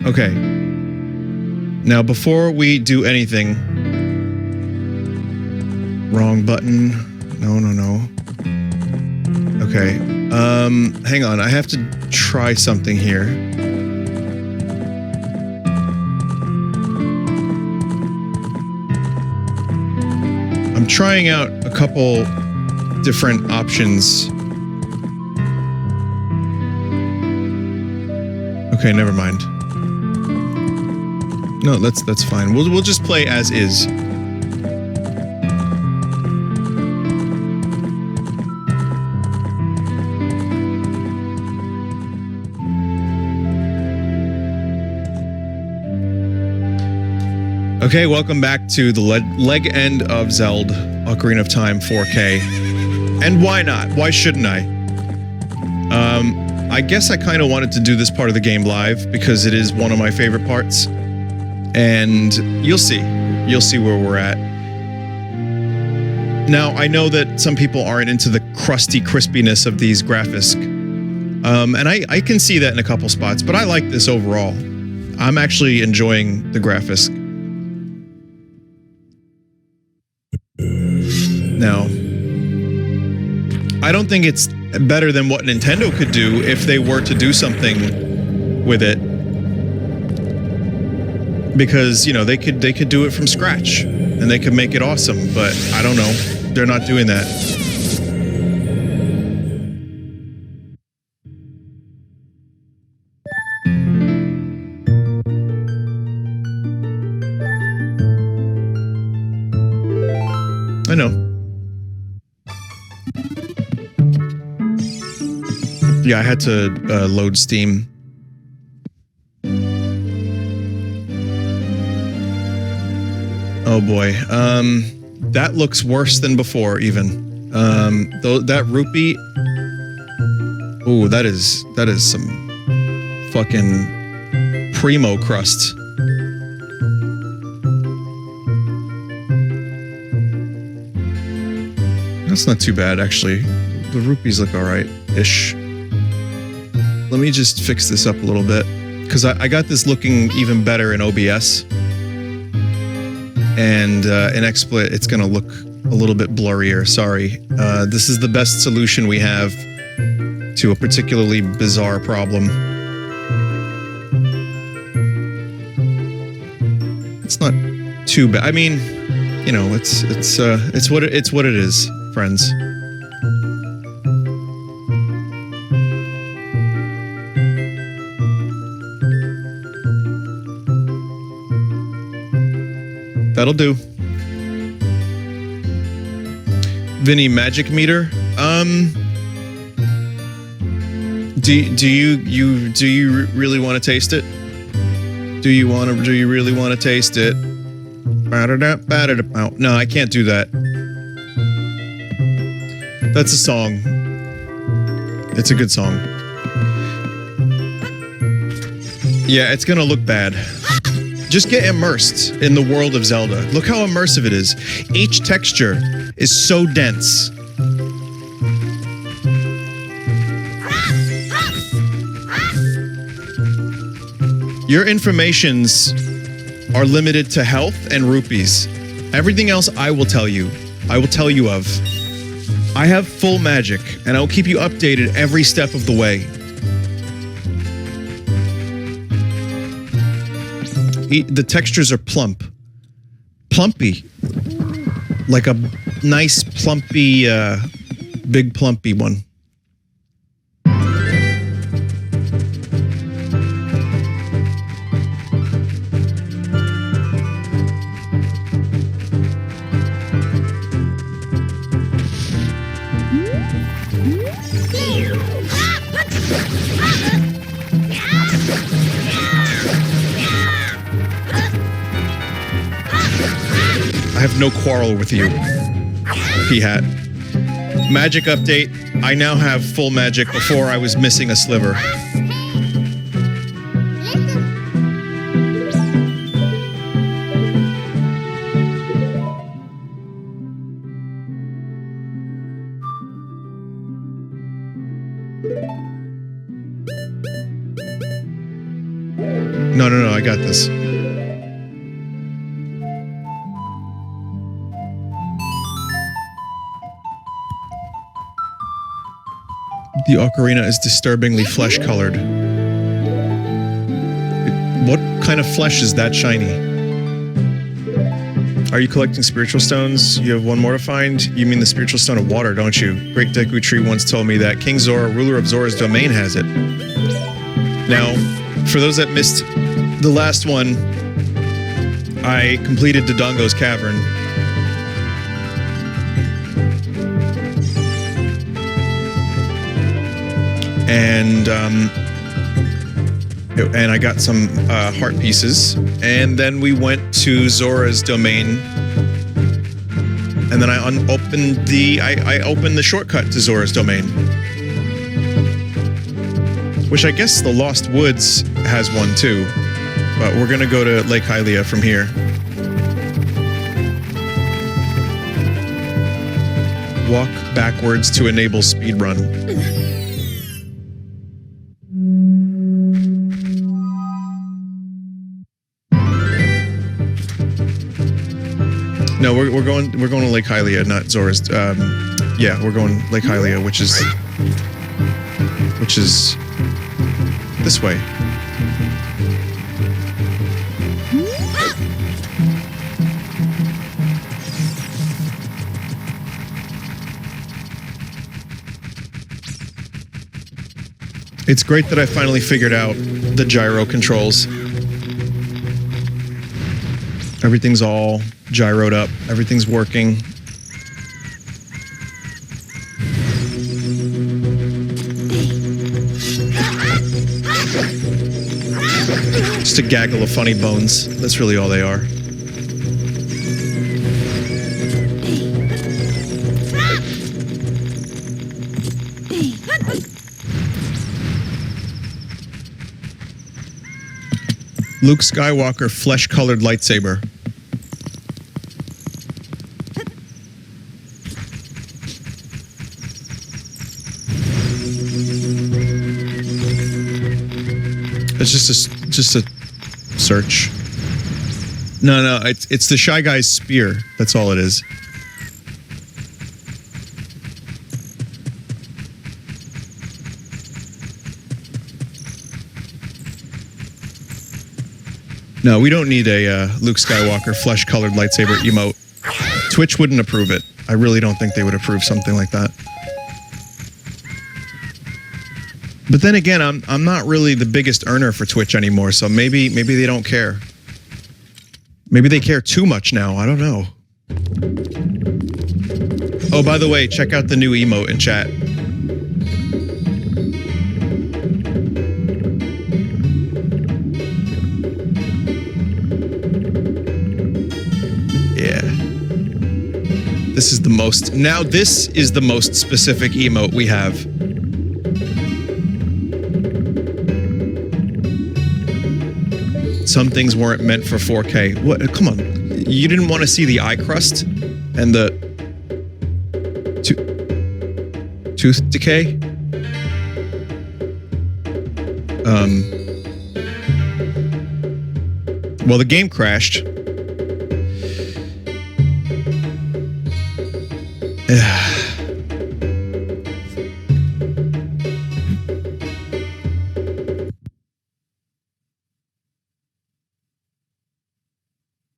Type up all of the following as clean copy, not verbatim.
Okay. Now, before we do anything... Wrong button. No. Okay. Hang on. I have to try something here. I'm trying out a couple different options. Okay, never mind. No, that's fine. We'll just play as is. Okay, welcome back to the leg end of Zelda, Ocarina of Time 4K. And why not? Why shouldn't I? I guess I kind of wanted to do this part of the game live because it is one of my favorite parts. And you'll see. You'll see where we're at. Now, I know that some people aren't into the crusty crispiness of these graphics. And I can see that in a couple spots, but I like this overall. I'm actually enjoying the graphics. Now, I don't think it's better than what Nintendo could do if they were to do something with it. Because, you know, they could do it from scratch and they could make it awesome, but I don't know. They're not doing that. I know. Yeah, I had to load Steam. Oh boy, that looks worse than before even. That rupee. Ooh, that is some fucking primo crust. That's not too bad, actually. The rupees look alright-ish. Let me just fix this up a little bit, because I got this looking even better in OBS. And in XSplit, it's going to look a little bit blurrier, sorry. This is the best solution we have to a particularly bizarre problem. It's not too bad. I mean, you know, it's what it is. Friends. That'll do. Vinny, magic meter? Do you really want to taste it? Do you really want to taste it? No, I can't do that. That's a song. It's a good song. Yeah, it's gonna look bad. Just get immersed in the world of Zelda. Look how immersive it is. Each texture is so dense. Your informations are limited to health and rupees. Everything else I will tell you. I will tell you of. I have full magic, and I'll keep you updated every step of the way. The textures are plump. Plumpy. Like a nice, plumpy, big plumpy one. I have no quarrel with you, P-Hat. Magic update. I now have full magic. Before I was missing a sliver. No, I got this. The ocarina is disturbingly flesh-colored. What kind of flesh is that shiny? Are you collecting spiritual stones? You have one more to find? You mean the spiritual stone of water, don't you? Great Deku Tree once told me that King Zora, ruler of Zora's domain, has it. Now, for those that missed the last one, I completed Dodongo's Cavern. And I got some heart pieces, and then we went to Zora's domain, and then I opened the shortcut to Zora's domain, which I guess the Lost Woods has one too, but we're gonna go to Lake Hylia from here. Walk backwards to enable speedrun. No, we're going to Lake Hylia, not Zora's. Yeah, we're going Lake Hylia, which is this way. It's great that I finally figured out the gyro controls. Everything's all gyroed up. Everything's working. Just a gaggle of funny bones. That's really all they are. Luke Skywalker flesh-colored lightsaber. It's just a search. No, it's the Shy Guy's spear. That's all it is. No, we don't need a Luke Skywalker flesh-colored lightsaber emote. Twitch wouldn't approve it. I really don't think they would approve something like that. But then again, I'm not really the biggest earner for Twitch anymore, so maybe they don't care. Maybe they care too much now. I don't know. Oh, by the way, check out the new emote in chat. Yeah. This is the most... Now this is the most specific emote we have. Some things weren't meant for 4K. What? Come on. You didn't want to see the eye crust and the tooth decay? Well, the game crashed.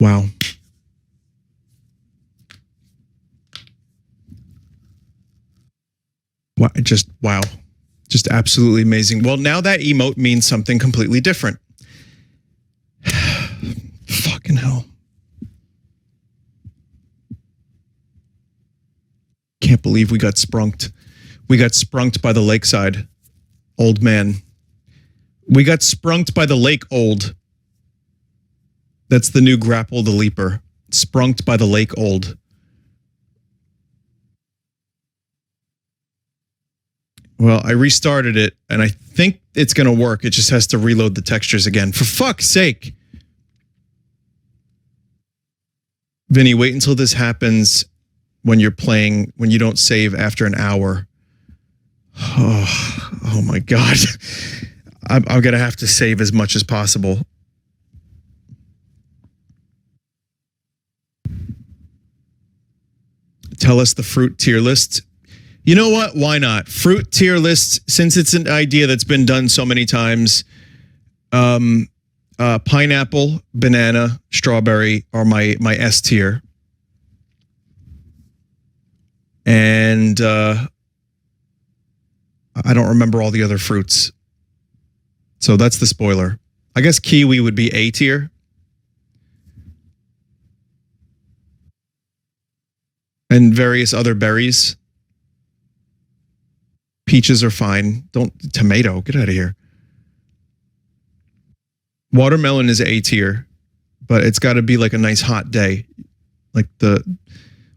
Wow. Wow. Just absolutely amazing. Well, now that emote means something completely different. Fucking hell. Can't believe we got sprunked. We got sprunked by the lakeside. Old man. We got sprunked by the lake, old. That's the new Grapple the Leaper. Sprunked by the lake, old. Well, I restarted it, and I think it's going to work. It just has to reload the textures again. For fuck's sake! Vinny, wait until this happens when you're playing, when you don't save after an hour. Oh my God. I'm going to have to save as much as possible. tell us the fruit tier list. You know what? Why not? Fruit tier list, since it's an idea that's been done so many times. Pineapple, banana, strawberry are my S tier. And I don't remember all the other fruits. So that's the spoiler. I guess kiwi would be A tier. And various other berries. Peaches are fine. Tomato, get out of here. Watermelon is A tier, but it's got to be like a nice hot day. Like the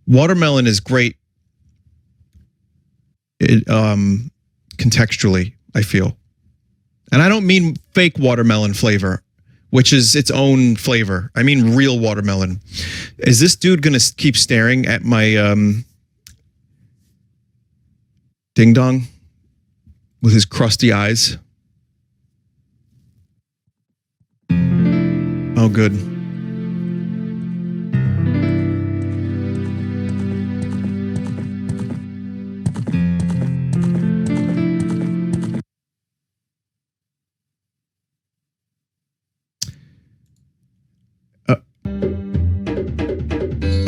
watermelon is great. Contextually, I feel. And I don't mean fake watermelon flavor, which is its own flavor. I mean real watermelon. Is this dude going to keep staring at my ding dong with his crusty eyes? Oh, good.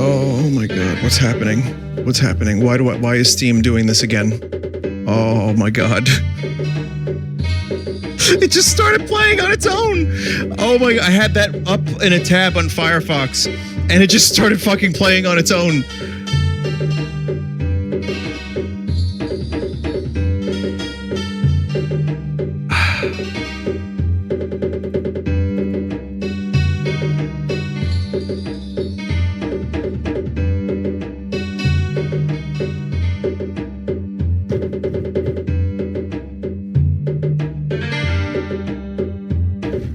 Oh my God, what's happening? What's happening? Why is Steam doing this again? Oh my God. It just started playing on its own. Oh my God, I had that up in a tab on Firefox and it just started fucking playing on its own.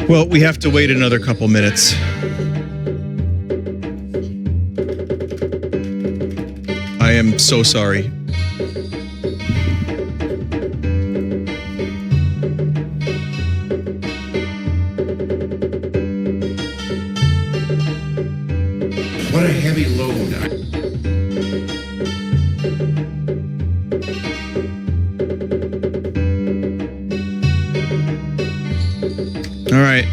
Well, we have to wait another couple minutes. I am so sorry. What a heavy load. All right.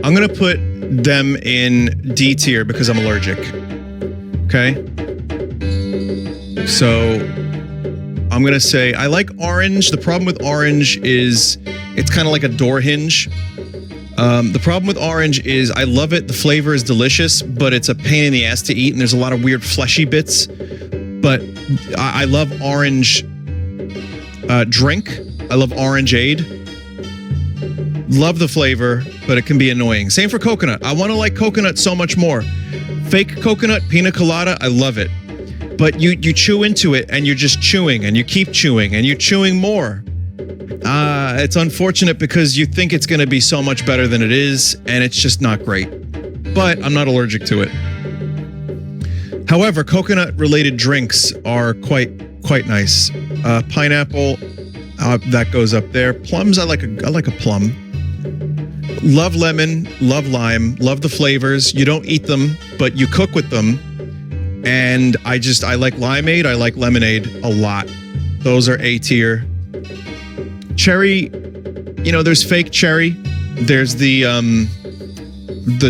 I'm going to put them in D tier because I'm allergic. Okay? So I'm going to say I like orange. The problem with orange is it's kind of like a door hinge. The problem with orange is I love it. The flavor is delicious, but it's a pain in the ass to eat. And there's a lot of weird fleshy bits. But I love orange drink. I love orangeade. Love the flavor, but it can be annoying. Same for coconut. I want to like coconut so much more. Fake coconut, pina colada, I love it. But you chew into it and you're just chewing and you keep chewing and you're chewing more. It's unfortunate because you think it's going to be so much better than it is and it's just not great. But I'm not allergic to it. However, coconut related drinks are quite nice. Pineapple, that goes up there. Plums, I like a plum. Love lemon, love lime, love the flavors. You don't eat them, but you cook with them. And I like limeade, I like lemonade a lot. Those are A tier. Cherry, there's fake cherry. There's the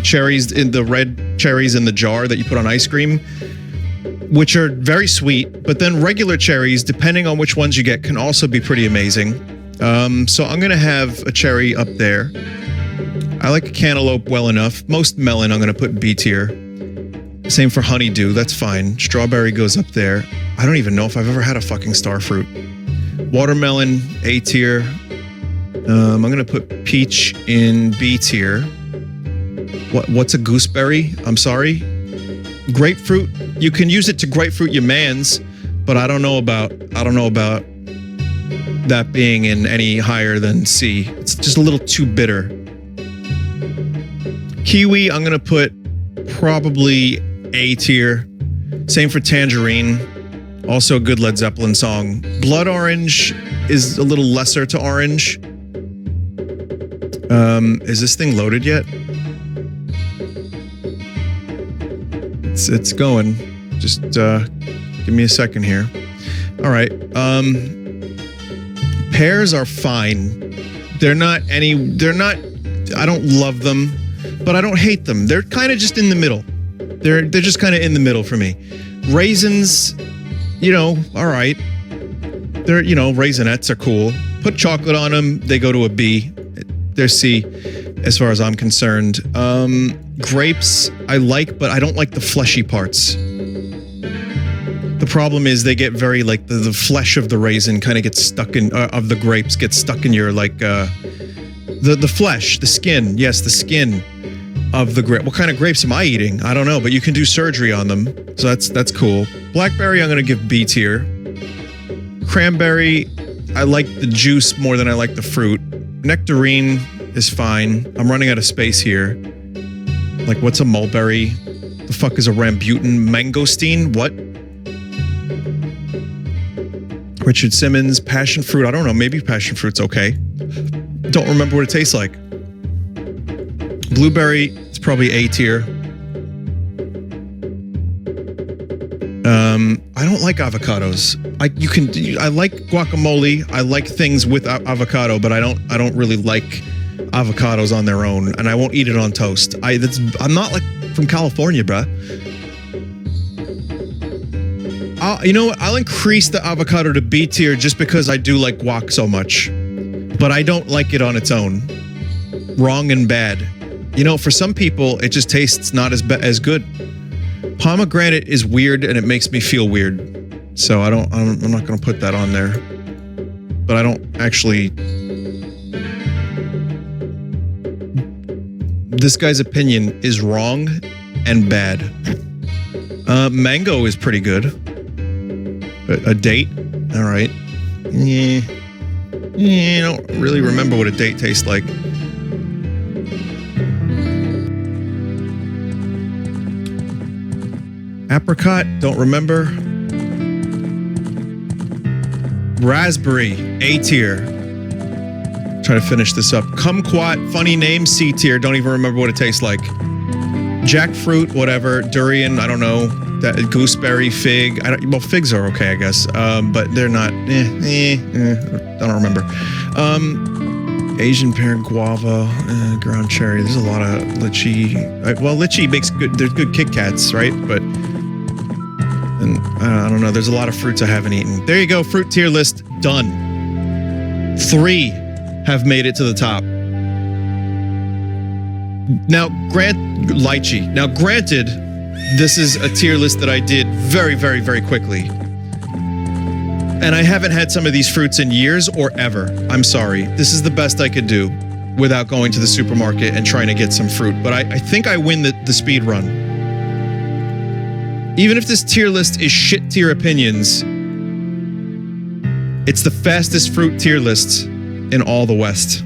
cherries in the red cherries in the jar that you put on ice cream, which are very sweet. But then regular cherries, depending on which ones you get, can also be pretty amazing. So I'm gonna have a cherry up there. I like a cantaloupe well enough. Most melon I'm gonna put B tier. Same for honeydew, that's fine. Strawberry goes up there. I don't even know if I've ever had a fucking star fruit. Watermelon, A tier. I'm gonna put peach in B tier. What's a gooseberry? I'm sorry. Grapefruit, you can use it to grapefruit your mans, but I don't know about that being in any higher than C. It's just a little too bitter. Kiwi, I'm gonna put probably A tier. Same for tangerine. Also a good Led Zeppelin song. Blood orange is a little lesser to orange. Is this thing loaded yet? It's going. Just give me a second here. All right. Pears are fine. They're not. I don't love them, but I don't hate them. They're kind of just in the middle. They're just kind of in the middle for me. Raisins, all right. They're, Raisinets are cool. Put chocolate on them, they go to a B. They're C, as far as I'm concerned. Grapes, I like, but I don't like the fleshy parts. The problem is they get very, like, the flesh of the raisin kind of gets stuck in, of the grapes gets stuck in your, like, the flesh, the skin. Yes, the skin of the grape. What kind of grapes am I eating? I don't know, but you can do surgery on them. So that's cool. Blackberry, I'm going to give B tier. Cranberry, I like the juice more than I like the fruit. Nectarine is fine. I'm running out of space here. Like, what's a mulberry? The fuck is a rambutan? Mangosteen? What? Richard Simmons, passion fruit. I don't know. Maybe passion fruit's okay. Don't remember what it tastes like. Blueberry, it's probably A tier. I don't like avocados. I like guacamole. I like things with avocado, but I don't really like avocados on their own, and I won't eat it on toast. I'm not like from California, bruh. You know what? I'll increase the avocado to B tier just because I do like guac so much, but I don't like it on its own. Wrong and bad. For some people, it just tastes not as good. Pomegranate is weird and it makes me feel weird. So I'm not going to put that on there. But I don't actually... This guy's opinion is wrong and bad. Mango is pretty good. A date? All right. Yeah. I don't really remember what a date tastes like. Apricot, don't remember. Raspberry, A tier. Try to finish this up. Kumquat, funny name, C tier. Don't even remember what it tastes like. Jackfruit, whatever. Durian, I don't know. Gooseberry, fig. Well, figs are okay, I guess. But they're not. I don't remember. Asian pear, guava, ground cherry. There's a lot of lychee. Well, lychee makes good. They're good Kit Kats, right? But. And I don't know. There's a lot of fruits I haven't eaten. There you go. Fruit tier list done. 3 have made it to the top. Now, lychee. Now, granted, this is a tier list that I did very, very, very quickly. And I haven't had some of these fruits in years or ever. I'm sorry. This is the best I could do without going to the supermarket and trying to get some fruit. But I think I win the speed run. Even if this tier list is shit tier opinions, it's the fastest fruit tier list in all the West.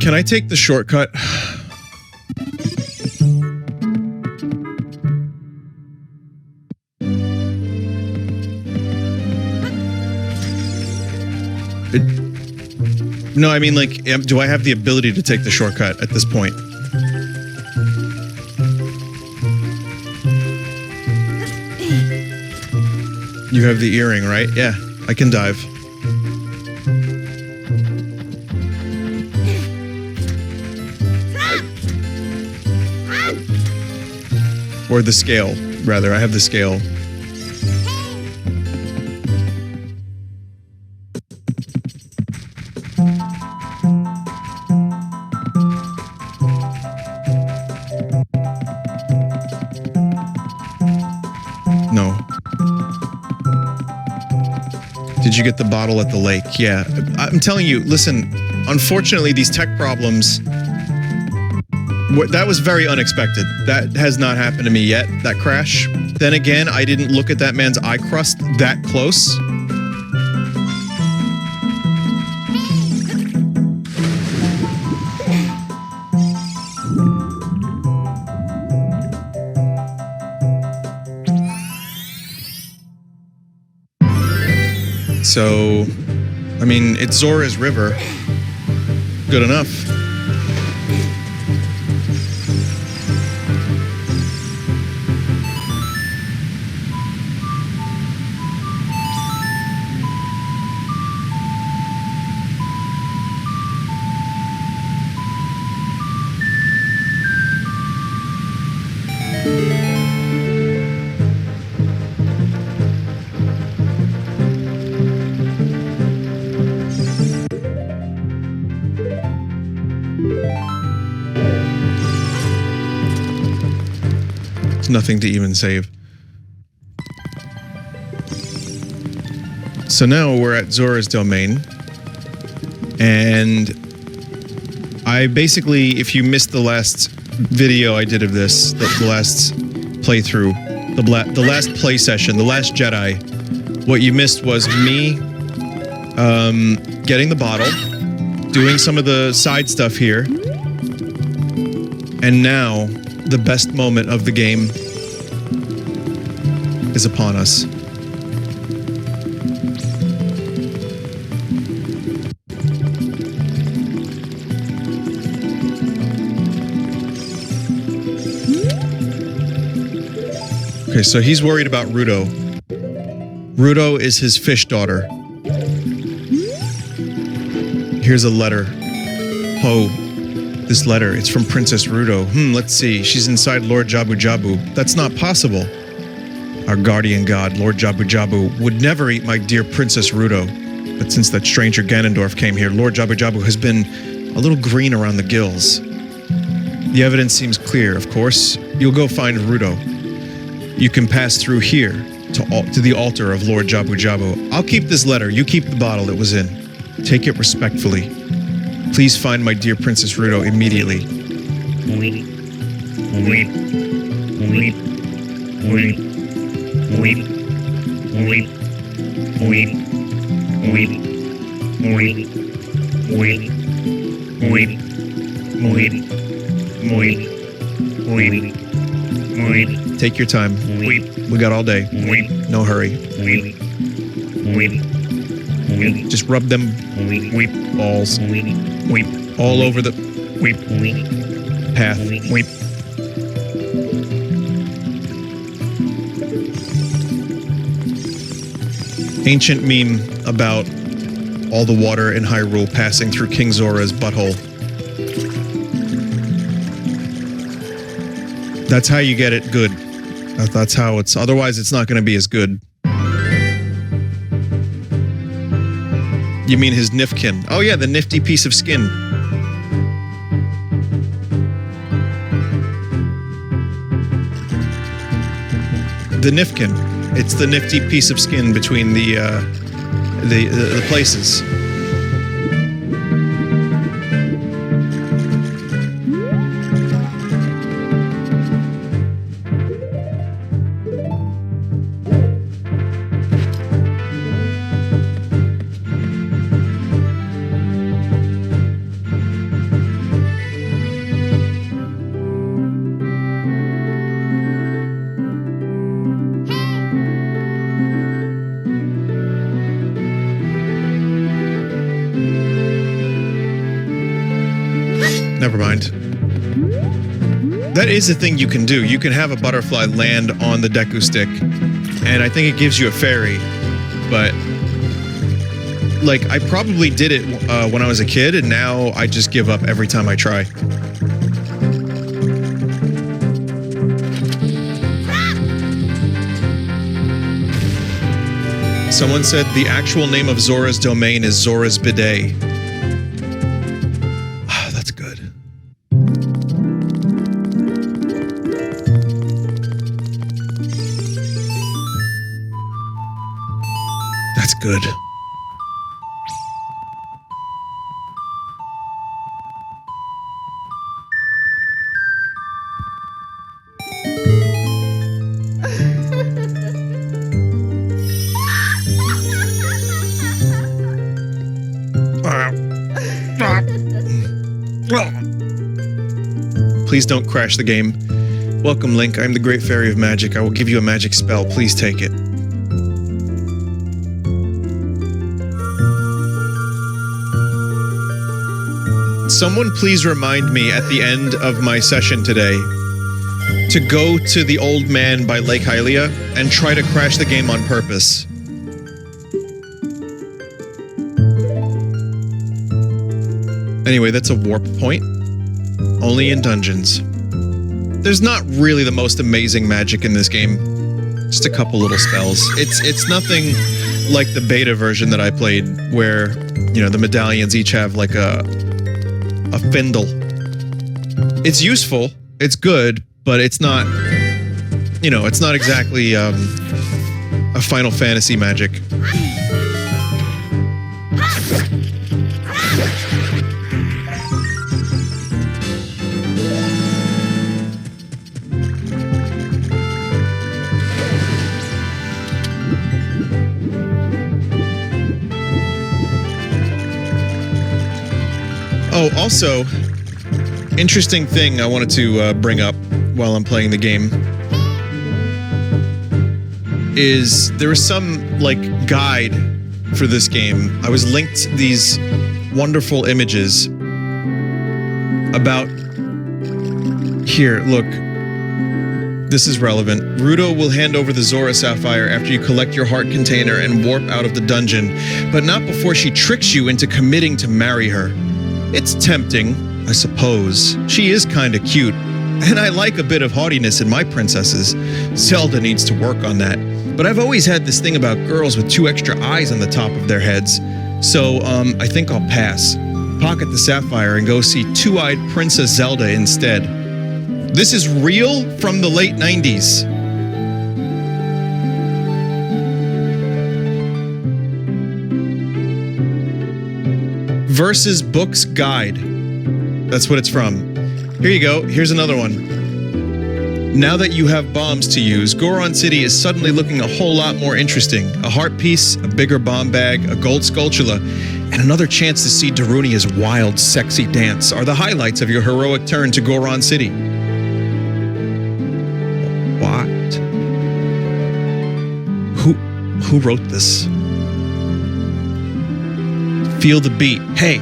Can I take the shortcut? No, I mean, like, do I have the ability to take the shortcut at this point? You have the earring, right? Yeah, I can dive. Or the scale, rather. I have the scale. No. Did you get the bottle at the lake? Yeah. I'm telling you, listen, unfortunately, these tech problems... That was very unexpected. That has not happened to me yet, that crash. Then again, I didn't look at that man's eye crust that close. So, I mean, it's Zora's River. Good enough. Nothing to even save. So now we're at Zora's domain, and I basically, if you missed the last video I did of this, the last playthrough, the last play session, the last Jedi, what you missed was me getting the bottle, doing some of the side stuff here, and now the best moment of the game is upon us. Okay, so he's worried about Ruto. Ruto is his fish daughter. Here's a letter. Oh, this letter. It's from Princess Ruto. Let's see. She's inside Lord Jabu Jabu. That's not possible. Our guardian god, Lord Jabu Jabu, would never eat my dear Princess Ruto. But since that stranger Ganondorf came here, Lord Jabu Jabu has been a little green around the gills. The evidence seems clear, of course. You'll go find Ruto. You can pass through here to the altar of Lord Jabu Jabu. I'll keep this letter. You keep the bottle it was in. Take it respectfully. Please find my dear Princess Ruto immediately. Take your time. We got all day. No hurry. Just rub them balls all over the path. Ancient meme about all the water in Hyrule passing through King Zora's butthole. That's how you get it good. That's how it's... Otherwise, it's not going to be as good. You mean his nifkin? Oh yeah, the nifty piece of skin. The nifkin. It's the nifty piece of skin between the places. Never mind. That is a thing you can do. You can have a butterfly land on the Deku stick, and I think it gives you a fairy. But, like, I probably did it when I was a kid, and now I just give up every time I try. Someone said the actual name of Zora's domain is Zora's Bidet. That's good. Please don't crash the game. Welcome, Link. I'm the Great Fairy of Magic. I will give you a magic spell. Please take it. Someone please remind me at the end of my session today to go to the Old Man by Lake Hylia and try to crash the game on purpose. Anyway, that's a warp point. Only in dungeons. There's not really the most amazing magic in this game. Just a couple little spells. It's nothing like the beta version that I played, where, you know, the medallions each have like a findle. It's useful, it's good, but it's not, you know, it's not exactly a Final Fantasy magic. Oh, also, interesting thing I wanted to bring up while I'm playing the game is there was some, like, guide for this game. I was linked these wonderful images about... Here, look. This is relevant. Ruto will hand over the Zora Sapphire after you collect your heart container and warp out of the dungeon, but not before she tricks you into committing to marry her. It's tempting, I suppose. She is kinda cute, and I like a bit of haughtiness in my princesses. Zelda needs to work on that. But I've always had this thing about girls with 2 extra eyes on the top of their heads, so I think I'll pass. Pocket the sapphire and go see two-eyed Princess Zelda instead. This is real from the late 90s. Versus Books Guide. That's what it's from. Here you go. Here's another one. Now that you have bombs to use, Goron City is suddenly looking a whole lot more interesting. A heart piece, a bigger bomb bag, a gold sculptula, and another chance to see Darunia's wild, sexy dance are the highlights of your heroic turn to Goron City. What? Who wrote this? Feel the beat. Hey,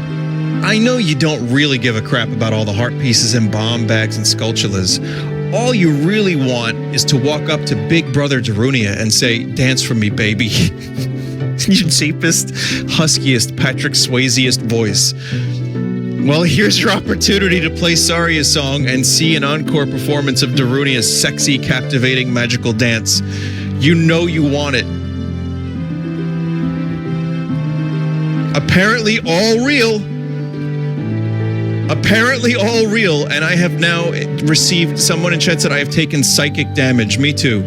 I know you don't really give a crap about all the heart pieces and bomb bags and sculptulas. All you really want is to walk up to Big Brother Darunia and say, "Dance for me, baby." Your cheapest, huskiest, Patrick Swayze-est voice. Well, here's your opportunity to play Saria's song and see an encore performance of Darunia's sexy, captivating, magical dance. You know you want it. Apparently all real. Apparently all real, and I have now received, someone in chat said I have taken psychic damage. Me too.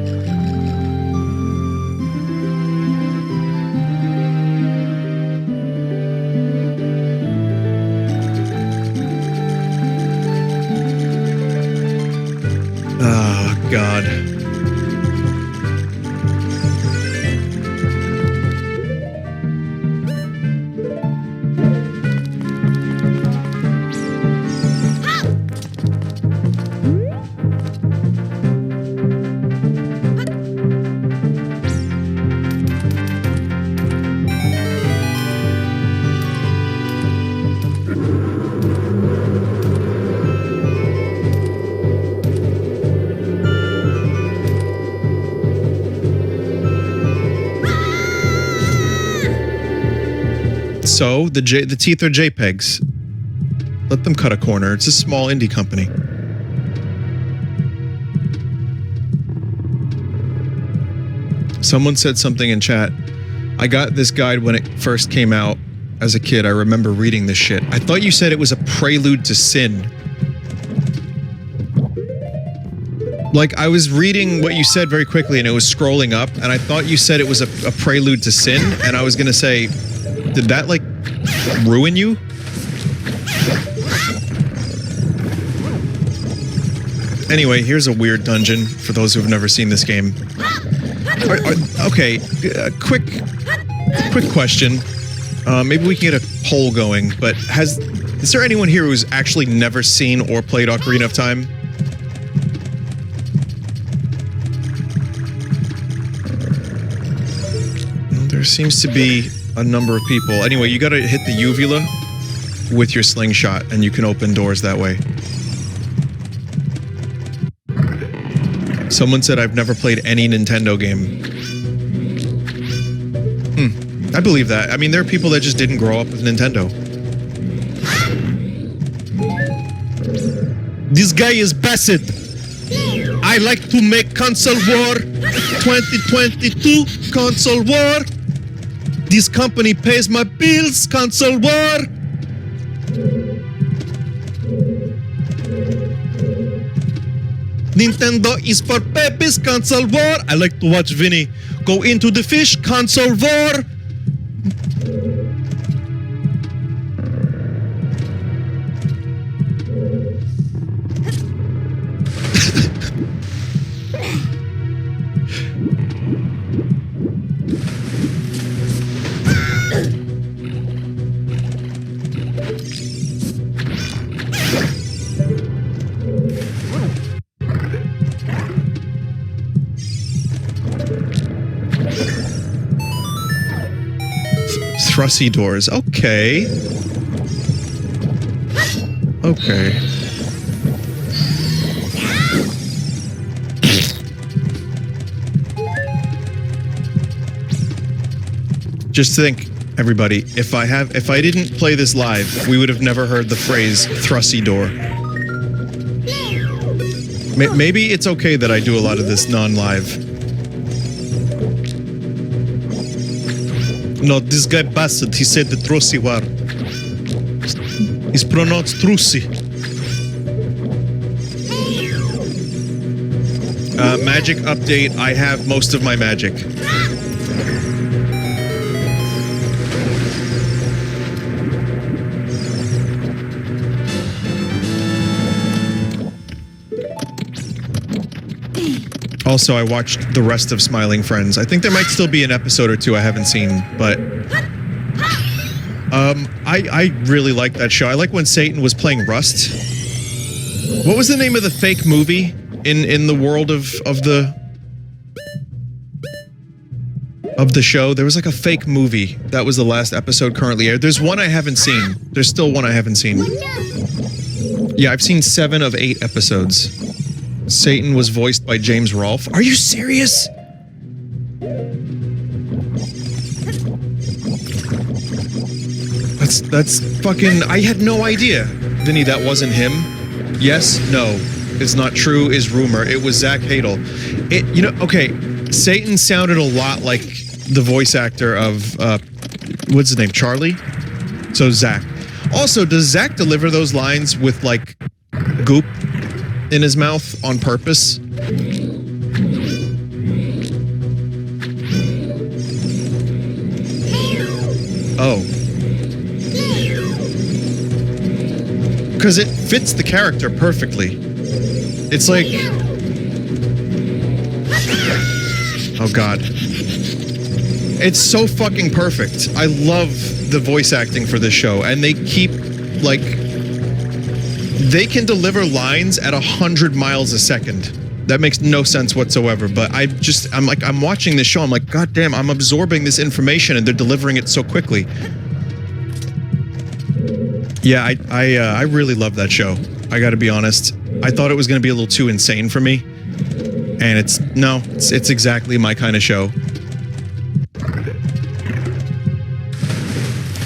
Oh, God. So, the teeth are JPEGs. Let them cut a corner. It's a small indie company. Someone said something in chat. I got this guide when it first came out as a kid. I remember reading this shit. I thought you said it was a prelude to sin. Like, I was reading what you said very quickly and it was scrolling up, and I thought you said it was a prelude to sin, and I was gonna say, did that, like, ruin you? Anyway, here's a weird dungeon for those who've never seen this game. Okay, quick question. Maybe we can get a poll going, but is there anyone here who's actually never seen or played Ocarina of Time? There seems to be a number of people. Anyway, you gotta hit the uvula. with your slingshot, and you can open doors that way. Someone said I've never played any Nintendo game. I believe that. I mean, there are people that just didn't grow up with Nintendo. This guy is Bassett. I like to make console war. 2022 console war. This company pays my bills. Console war. Nintendo is for babies. Console war. I like to watch Vinny go into the fish. Console war. Thrusty doors. Okay. Okay. Just think, everybody, if I didn't play this live, we would have never heard the phrase thrusty door. Maybe it's okay that I do a lot of this non-live. No, this guy Bassett, he said the Trussi war. It's pronounced Trussi. Magic update, I have most of my magic. Also, I watched the rest of Smiling Friends. I think there might still be an episode or two I haven't seen, but I really like that show. I like when Satan was playing Rust. What was the name of the fake movie in the world of the show? There was like a fake movie. That was the last episode currently aired. There's one I haven't seen. There's still one I haven't seen. Yeah, I've seen 7 of 8 episodes. Satan was voiced by James Rolfe. Are you serious? That's fucking... I had no idea. Vinny, that wasn't him? Yes? No. It's not true is rumor. It was Zach Hadel. You know, okay, Satan sounded a lot like the voice actor of, what's his name, Charlie? So Zach. Also, does Zach deliver those lines with, like, goop in his mouth on purpose? Oh. Because it fits the character perfectly. It's like... Oh god. It's so fucking perfect. I love the voice acting for this show, and they keep, like... They can deliver lines at 100 miles a second. That makes no sense whatsoever, but I'm watching this show, I'm like, god damn, I'm absorbing this information and they're delivering it so quickly. Yeah, I really love that show. I gotta be honest. I thought it was gonna be a little too insane for me. And it's exactly my kind of show.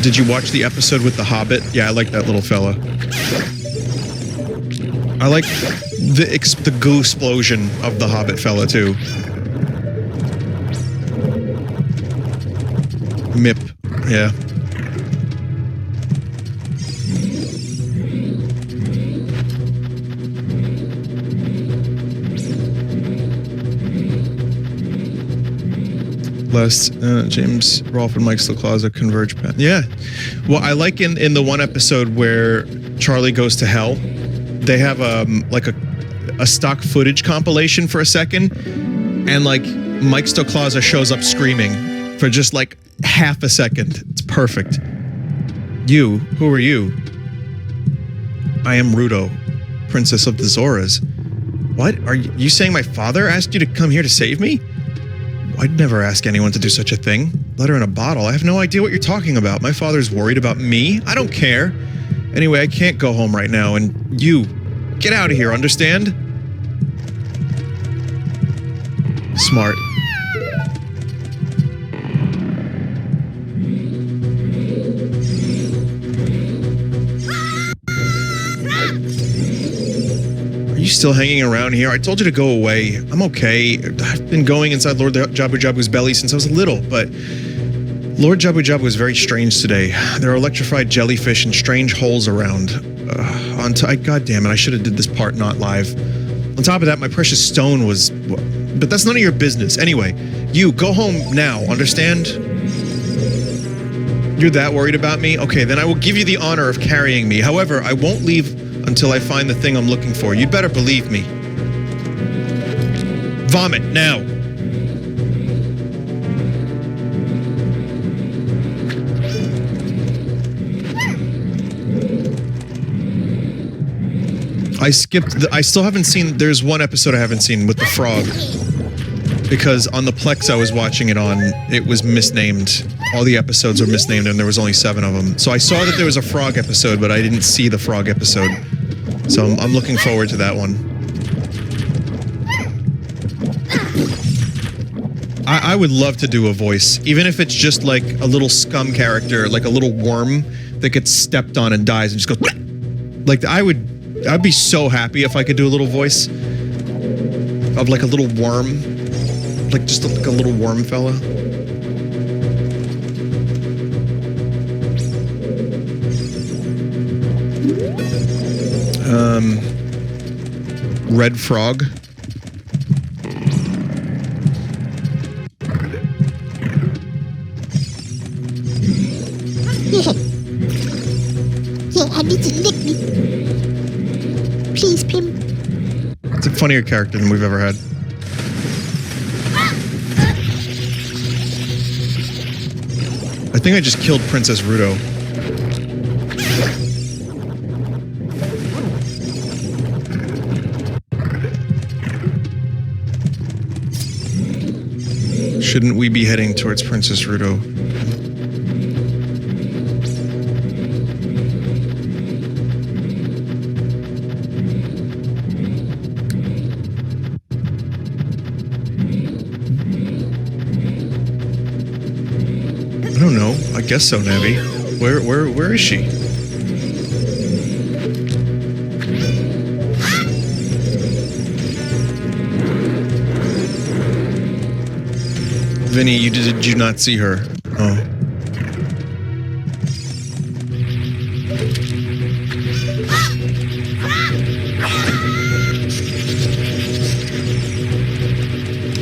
Did you watch the episode with the Hobbit? Yeah, I like that little fella. I like the goo explosion of the Hobbit fella too. Mip, yeah. James Rolfe and Mike Slaclaza converge. Yeah. Well, I like in the one episode where Charlie goes to hell, they have like a stock footage compilation for a second, and like Mike Slaclaza shows up screaming for just like half a second. It's perfect. You? Who are you? I am Ruto, Princess of the Zoras. What? Are you saying my father asked you to come here to save me? I'd never ask anyone to do such a thing. Letter in a bottle. I have no idea what you're talking about. My father's worried about me. I don't care. Anyway, I can't go home right now, and you, get out of here, understand? Smart. Are you still hanging around here? I told you to go away. I'm okay. I've been going inside Lord Jabu Jabu's belly since I was little, but Lord Jabu Jabu was very strange today. There are electrified jellyfish and strange holes around. God damn it, I should have did this part not live. On top of that, my precious stone was... But that's none of your business. Anyway, you, go home now, understand? You're that worried about me? Okay, then I will give you the honor of carrying me. However, I won't leave until I find the thing I'm looking for. You'd better believe me. Vomit, now! I still haven't seen, there's one episode I haven't seen with the frog. Because on the Plex I was watching it on, it was misnamed. All the episodes were misnamed and there was only 7 of them. So I saw that there was a frog episode, but I didn't see the frog episode. So I'm looking forward to that one. I would love to do a voice, even if it's just like a little scum character, like a little worm that gets stepped on and dies and just goes... Like, I'd be so happy if I could do a little voice of like a little worm, like just like a little worm fella. Red frog. Yeah, I need to lick me. Please, Pim. It's a funnier character than we've ever had. I think I just killed Princess Rudo. Shouldn't we be heading towards Princess Rudo? I don't know. I guess so, Navi. Where is she? Vinny, did you not see her? Oh.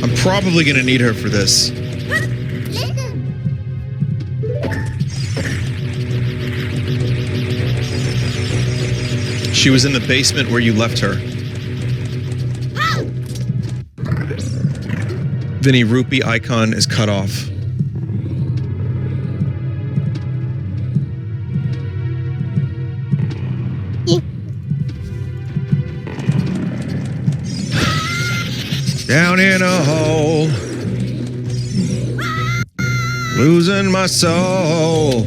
I'm probably gonna need her for this. She was in the basement where you left her. Vinny, rupee icon is cut off. Yeah. Down in a hole, losing my soul.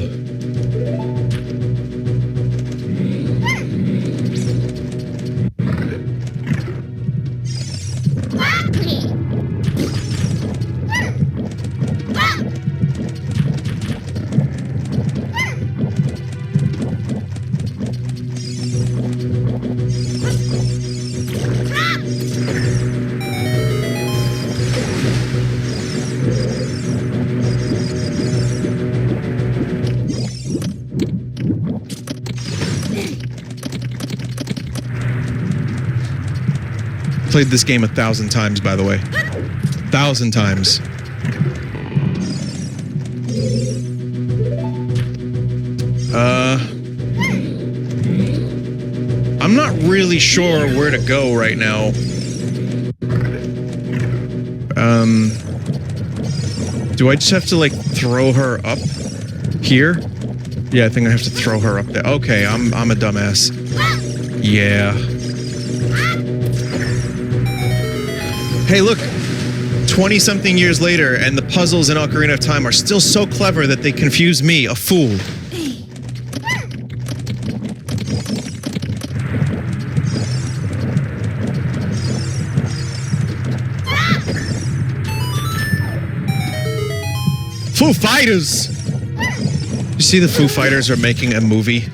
Played this game 1,000 times, by the way. 1,000 times. I'm not really sure where to go right now. Do I just have to, like, throw her up here? Yeah, I think I have to throw her up there. Okay, I'm a dumbass. Yeah. Hey, look! 20-something years later, and the puzzles in Ocarina of Time are still so clever that they confuse me, a fool. Foo Fighters! You see the Foo Fighters are making a movie?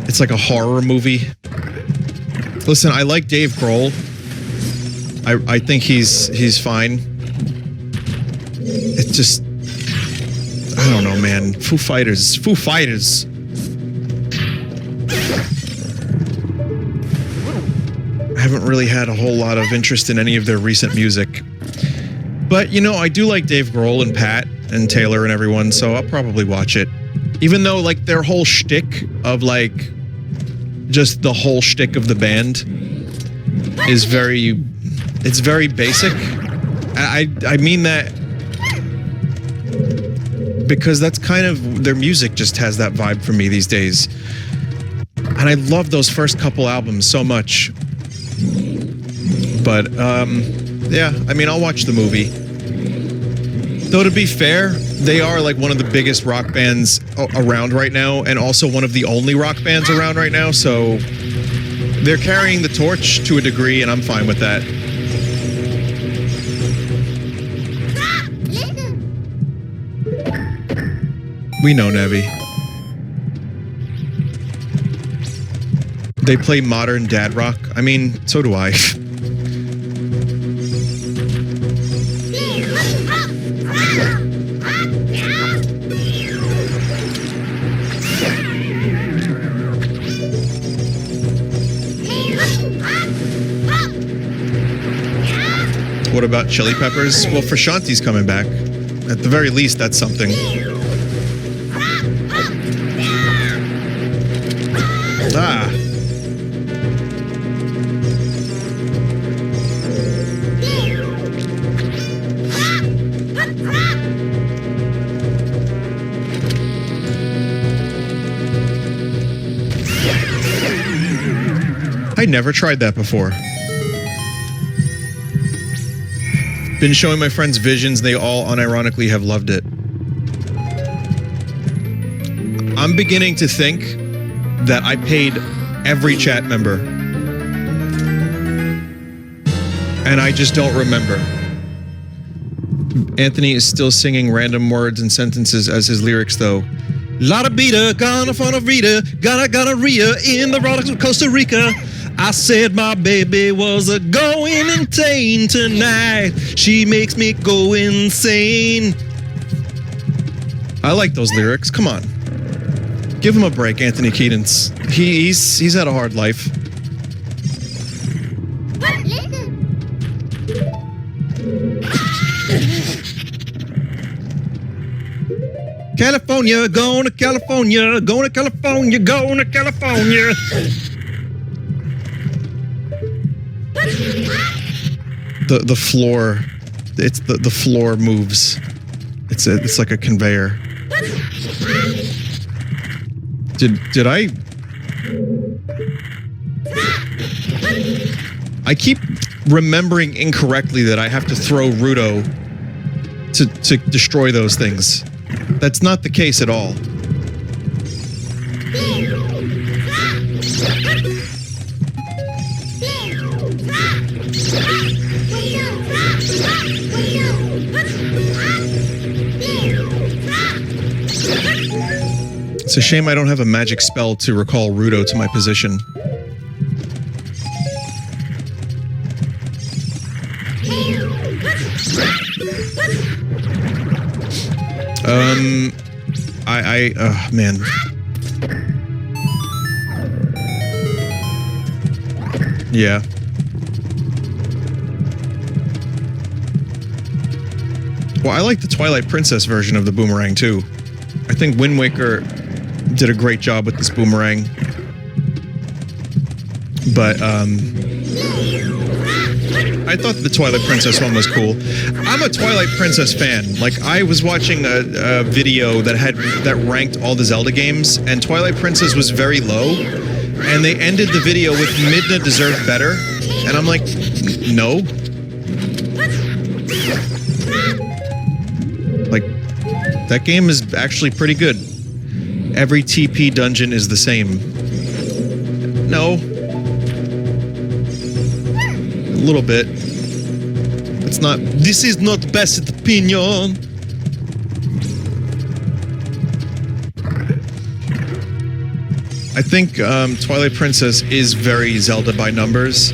It's like a horror movie. Listen, I like Dave Grohl. I think he's fine. It's just... I don't know, man. Foo Fighters. Foo Fighters. I haven't really had a whole lot of interest in any of their recent music. But, you know, I do like Dave Grohl and Pat and Taylor and everyone, so I'll probably watch it. Even though, like, their whole shtick of, like, just the whole shtick of the band is very... It's very basic. I mean that because that's kind of... Their music just has that vibe for me these days. And I love those first couple albums so much. But, yeah, I mean, I'll watch the movie. Though, to be fair, they are like one of the biggest rock bands around right now, and also one of the only rock bands around right now, so they're carrying the torch to a degree, and I'm fine with that. We know, Nevi. They play modern dad rock. I mean, so do I. What about Chili Peppers? Well, Frusciante's coming back. At the very least, that's something. Ah. I never tried that before. Been showing my friends Visions, they all unironically have loved it. I'm beginning to think that I paid every chat member. And I just don't remember. Anthony is still singing random words and sentences as his lyrics, though. La da beta, gonna find a Rita, gonorrhea in the rocks of Costa Rica. I said my baby was a going insane tonight. She makes me go insane. I like those lyrics. Come on. Give him a break, Anthony Kiedis. He's had a hard life. California, going to California, going to California, going to California. The floor, it's the floor moves. It's like a conveyor. Did I keep remembering incorrectly that I have to throw Rudo to destroy those things. That's not the case at all. It's a shame I don't have a magic spell to recall Rudo to my position. Man. Yeah. Well, I like the Twilight Princess version of the boomerang, too. I think Wind Waker did a great job with this boomerang. But, I thought the Twilight Princess one was cool. I'm a Twilight Princess fan. Like, I was watching a video that ranked all the Zelda games, and Twilight Princess was very low, and they ended the video with Midna deserved better, and I'm like, no. Like, that game is actually pretty good. Every TP dungeon is the same. No. A little bit. It's not. This is not best opinion. I think Twilight Princess is very Zelda by numbers,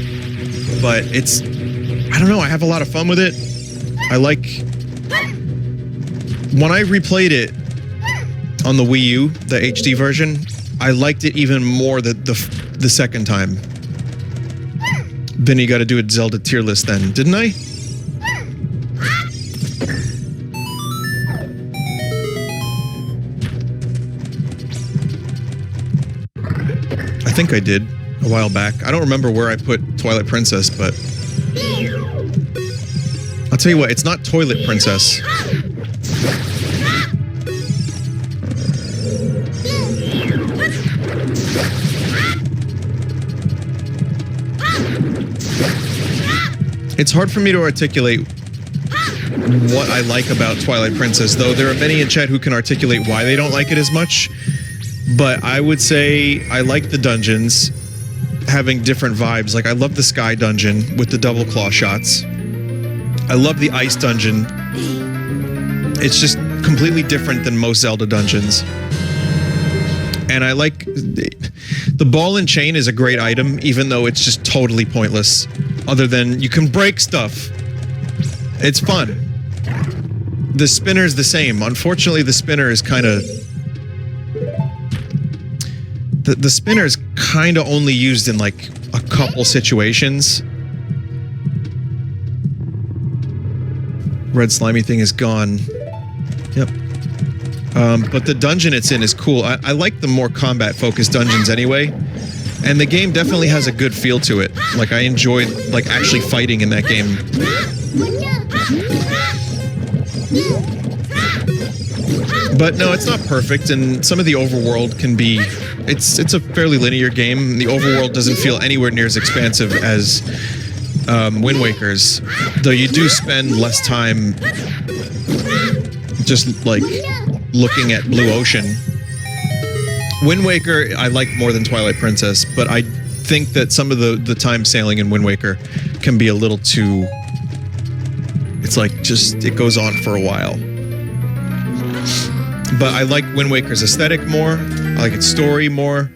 but it's, I don't know, I have a lot of fun with it. I like, when I replayed it on the Wii U, the HD version, I liked it even more the second time. Vinny, got to do a Zelda tier list then, didn't I? I think I did a while back. I don't remember where I put Twilight Princess, but I'll tell you what, it's not Toilet Princess. It's hard for me to articulate what I like about Twilight Princess, though there are many in chat who can articulate why they don't like it as much. But I would say I like the dungeons having different vibes. Like, I love the sky dungeon with the double claw shots. I love the ice dungeon. It's just completely different than most Zelda dungeons. And I like the ball and chain is a great item, even though it's just totally pointless. Other than you can break stuff. It's fun. The spinner's the same. Unfortunately, the spinner is kind of... The spinner is kind of only used in like a couple situations. Red slimy thing is gone. Yep. But the dungeon it's in is cool. I like the more combat-focused dungeons anyway. And the game definitely has a good feel to it. Like, I enjoyed, like, actually fighting in that game. But no, it's not perfect, and some of the overworld can be... It's a fairly linear game. The overworld doesn't feel anywhere near as expansive as Wind Waker's. Though you do spend less time just, like, looking at Blue Ocean. Wind Waker I like more than Twilight Princess, but I think that some of the time sailing in Wind Waker can be a little too... It's like, just, it goes on for a while. But I like Wind Waker's aesthetic more. I like its story more.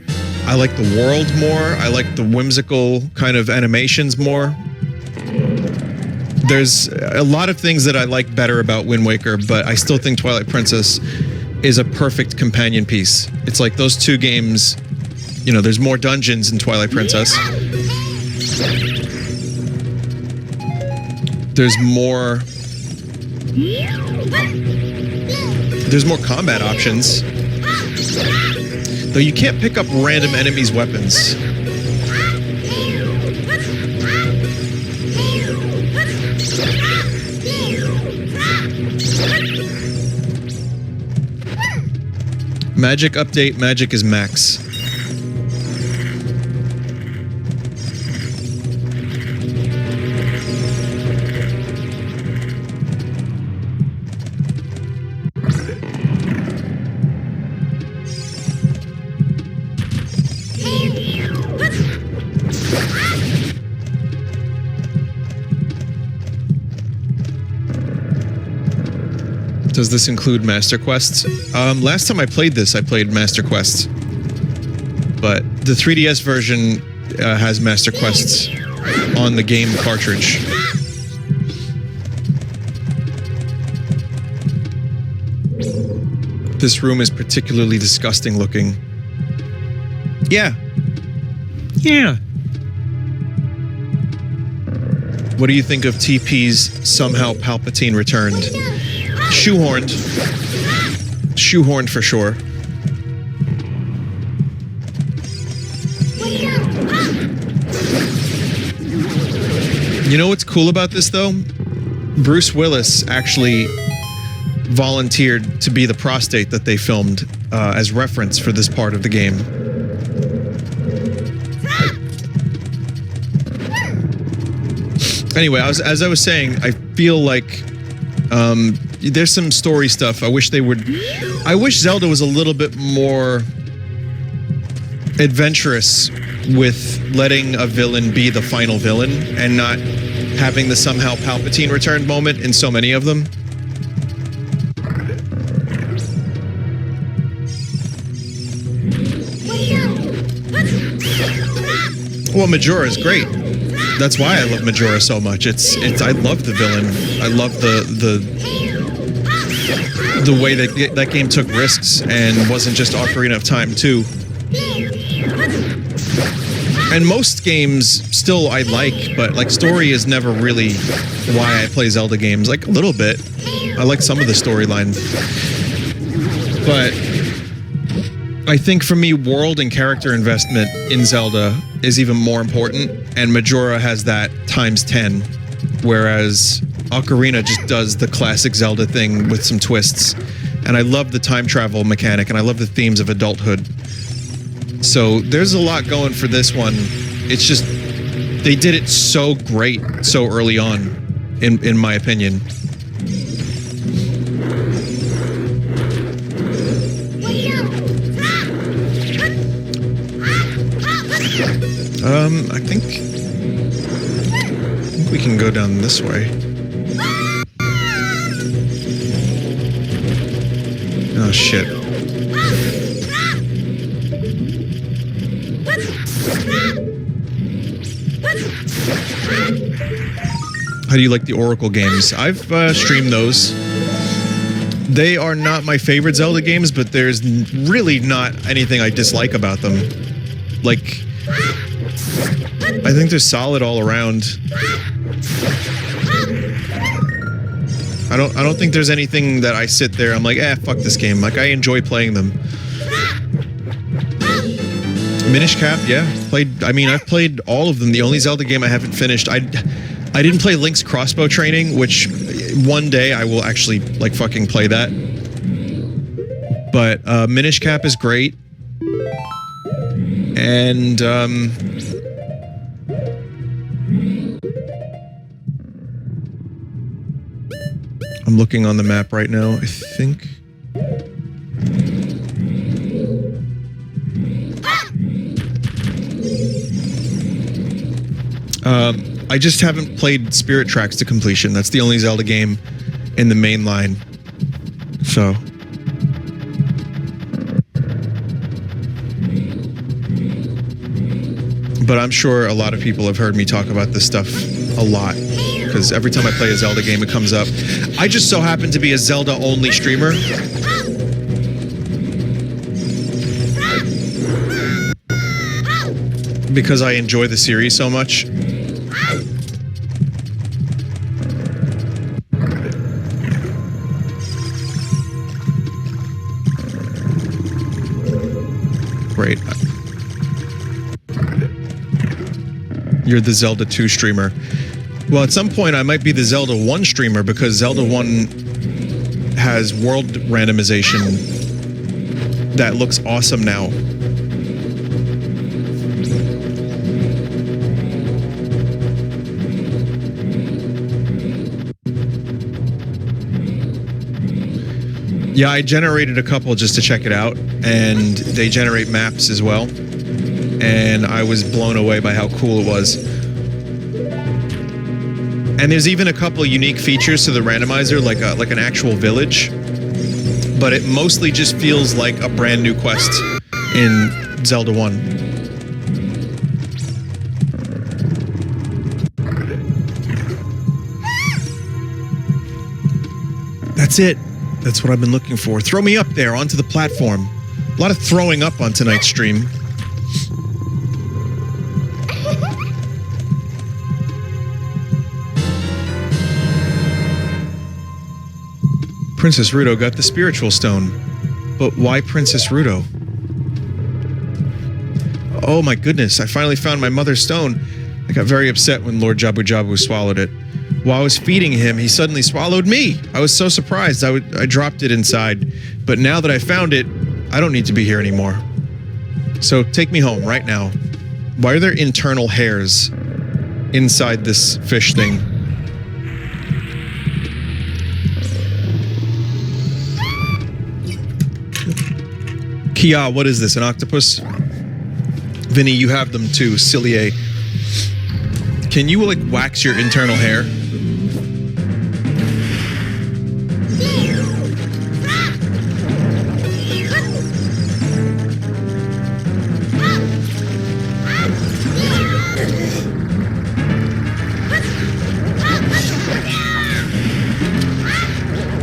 I like the world more. I like the whimsical kind of animations more. There's a lot of things that I like better about Wind Waker, but I still think Twilight Princess is a perfect companion piece. It's like those two games, you know, there's more dungeons in Twilight Princess. There's more combat options. Though you can't pick up random enemies' weapons. Magic update, magic is max. Does this include Master Quests? Last time I played this, I played Master Quests. But the 3DS version has Master Quests on the game cartridge. This room is particularly disgusting looking. Yeah. Yeah. What do you think of TP's Somehow Palpatine Returned? Shoehorned. Shoehorned for sure. You know what's cool about this, though? Bruce Willis actually volunteered to be the prostate that they filmed as reference for this part of the game. Anyway, as I was saying, I feel like there's some story stuff. I wish Zelda was a little bit more adventurous with letting a villain be the final villain and not having the somehow Palpatine returned moment in so many of them. Well, Majora is great. That's why I love Majora so much. I love the villain. I love the way that that game took risks and wasn't just Ocarina of Time 2. And most games still I like, but like story is never really why I play Zelda games. Like a little bit. I like some of the storyline. But I think for me, world and character investment in Zelda is even more important, and Majora has that times 10, whereas Ocarina just does the classic Zelda thing with some twists. And I love the time travel mechanic, and I love the themes of adulthood. So there's a lot going for this one. It's just, they did it so great so early on, in my opinion. I think we can go down this way. Oh shit. How do you like the Oracle games? I've streamed those. They are not my favorite Zelda games, but there's really not anything I dislike about them. Like, I think they're solid all around. I don't think there's anything that I sit there, I'm like, fuck this game. Like, I enjoy playing them. Minish Cap, yeah. I've played all of them. The only Zelda game I haven't finished, I didn't play Link's Crossbow Training, which one day I will actually, like, fucking play that. But Minish Cap is great. And, I'm looking on the map right now, I think. I just haven't played Spirit Tracks to completion. That's the only Zelda game in the main line. So. But I'm sure a lot of people have heard me talk about this stuff a lot, because every time I play a Zelda game, it comes up. I just so happen to be a Zelda-only streamer. Because I enjoy the series so much. Great. You're the Zelda 2 streamer. Well, at some point I might be the Zelda 1 streamer, because Zelda 1 has world randomization that looks awesome now. Yeah, I generated a couple just to check it out, and they generate maps as well. And I was blown away by how cool it was. And there's even a couple of unique features to the randomizer, like an actual village. But it mostly just feels like a brand new quest in Zelda 1. That's it. That's what I've been looking for. Throw me up there onto the platform. A lot of throwing up on tonight's stream. Princess Ruto got the spiritual stone. But why Princess Ruto? Oh my goodness, I finally found my mother's stone. I got very upset when Lord Jabu Jabu swallowed it. While I was feeding him, he suddenly swallowed me. I was so surprised. I dropped it inside. But now that I found it, I don't need to be here anymore. So take me home right now. Why are there internal hairs inside this fish thing? Kia, what is this, an octopus? Vinny, you have them too, Cillier. Can you, like, wax your internal hair?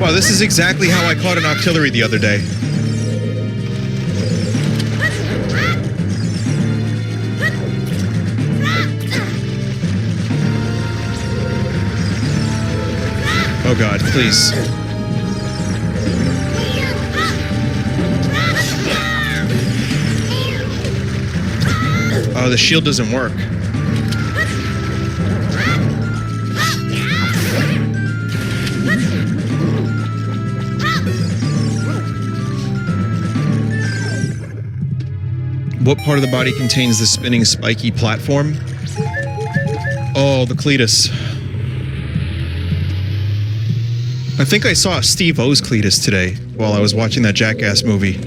Wow, this is exactly how I caught an octillery the other day. Oh god, please. Oh, the shield doesn't work. What part of the body contains the spinning spiky platform? Oh, the cletus. I think I saw Steve O's cletus today while I was watching that Jackass movie.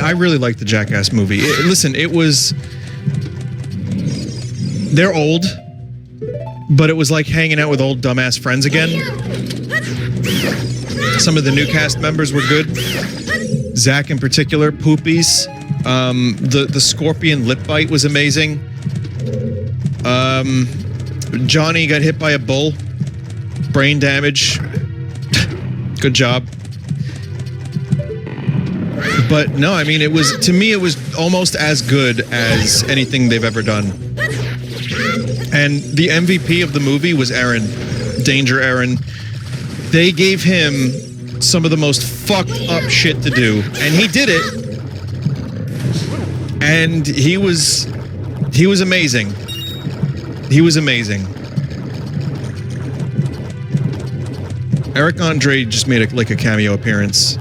I really liked the Jackass movie. Listen, it was... They're old, but it was like hanging out with old dumbass friends again. Some of the new cast members were good. Zach in particular, Poopies. The scorpion lip bite was amazing. Johnny got hit by a bull. Brain damage. Good job. But no, I mean, it was, to me, it was almost as good as anything they've ever done. And the MVP of the movie was Aaron. Danger Aaron. They gave him some of the most fucked up shit to do. And he did it. And he was amazing. He was amazing. Eric Andre just made like a cameo appearance.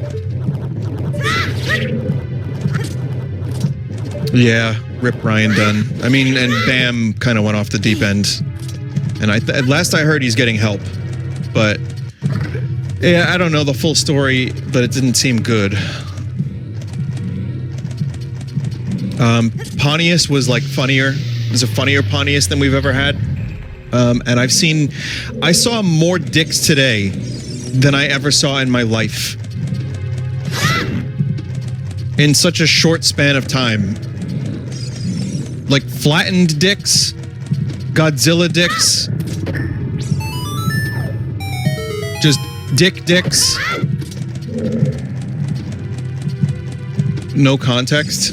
Yeah, rip Ryan Dunn. I mean, and Bam kind of went off the deep end. And last I heard, he's getting help. But yeah, I don't know the full story, but it didn't seem good. Pontius was like funnier. It was a funnier Pontius than we've ever had. And I saw more dicks today than I ever saw in my life. In such a short span of time. Like flattened dicks, Godzilla dicks, just dicks. No context.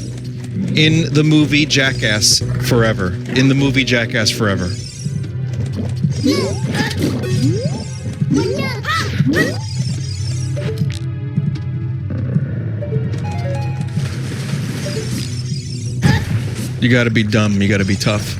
In the movie Jackass Forever. In the movie Jackass Forever. You gotta be dumb, you gotta be tough.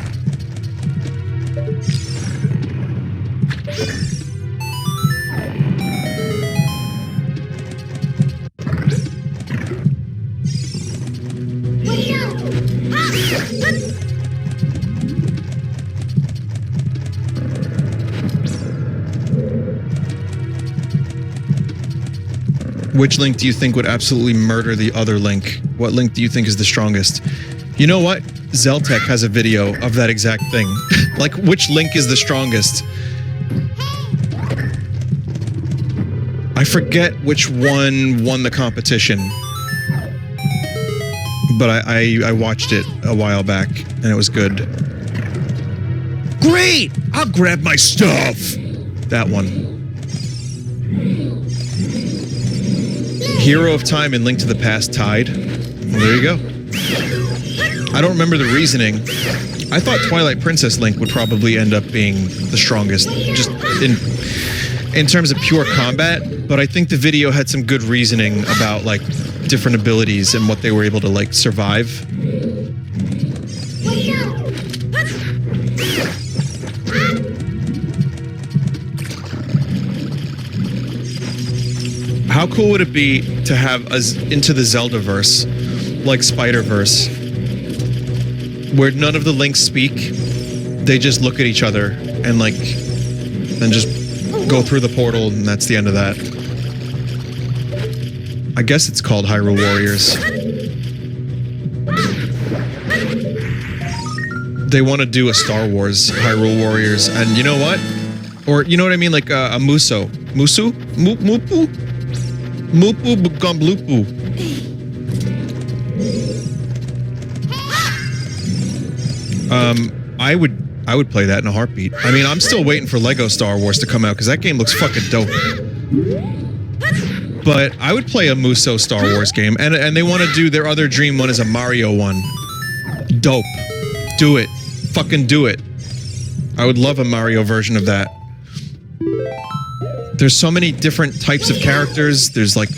Which link do you think would absolutely murder the other link? What link do you think is the strongest? You know what? Zeltec has a video of that exact thing. Like, which link is the strongest? I forget which one won the competition. But I watched it a while back, and it was good. Great! I'll grab my stuff! That one. Hero of Time and Link to the Past tied. Well, there you go. I don't remember the reasoning. I thought Twilight Princess Link would probably end up being the strongest, just in terms of pure combat, but I think the video had some good reasoning about, like, different abilities and what they were able to, like, survive. How cool would it be to have us into the Zelda-verse, like Spider-Verse, where none of the links speak, they just look at each other and, like, then just go through the portal, and that's the end of that. I guess it's called Hyrule Warriors. they want to do a Star Wars Hyrule Warriors, and you know what? Or you know what I mean, like a Muso, Musu, Mupu, Mupu Gumblupu. I would play that in a heartbeat. I mean, I'm still waiting for Lego Star Wars to come out because that game looks fucking dope. But I would play a Muso Star Wars game, and they want to do their other dream one is a Mario one. Dope. Do it. Fucking do it. I would love a Mario version of that. There's so many different types of characters. There's like,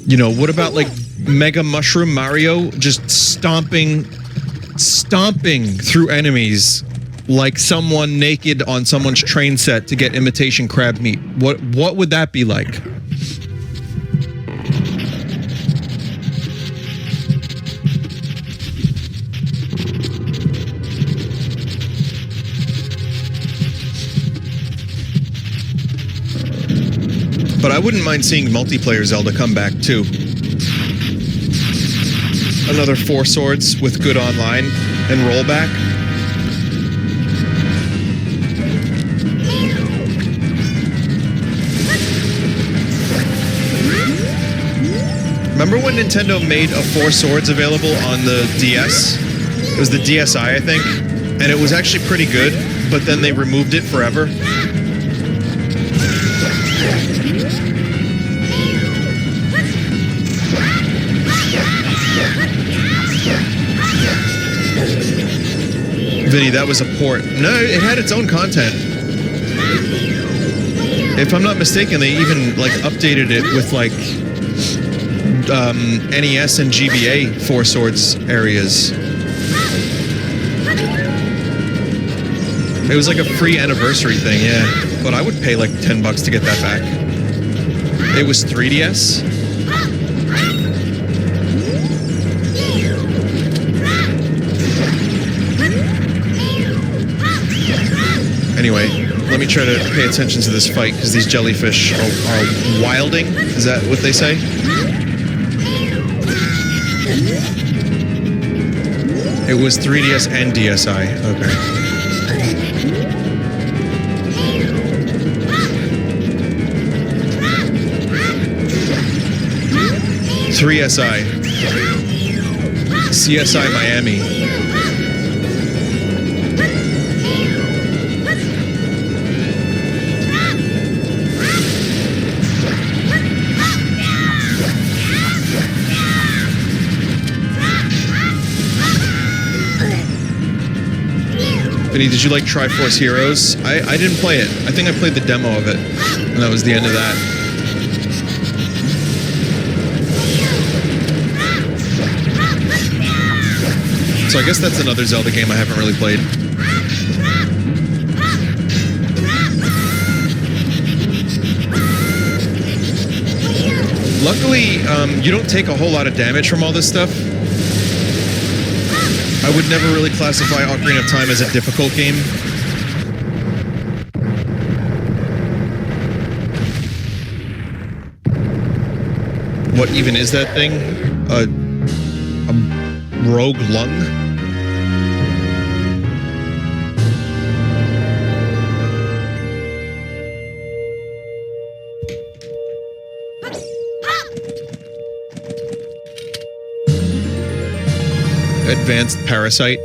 you know, what about like Mega Mushroom Mario just stomping through enemies like someone naked on someone's train set to get imitation crab meat? What would that be like? But I wouldn't mind seeing multiplayer Zelda come back too. Another 4 swords with good online and rollback. Remember when Nintendo made a 4 swords available on the DS? It was the DSi, I think. And it was actually pretty good, but then they removed it forever. Vinny, that was a port. No, it had its own content. If I'm not mistaken, they even like updated it with like NES and GBA 4 swords areas. It was like a free anniversary thing, yeah. But I would pay like $10 to get that back. It was 3DS. Anyway, let me try to pay attention to this fight because these jellyfish are wilding. Is that what they say? It was 3DS and DSi. Okay. .3SI. CSI Miami. Vinny, did you like Triforce Heroes? I didn't play it. I think I played the demo of it, and that was the end of that. So I guess that's another Zelda game I haven't really played. Luckily, you don't take a whole lot of damage from all this stuff. I would never really classify Ocarina of Time as a difficult game. What even is that thing? A rogue lung? Advanced parasite.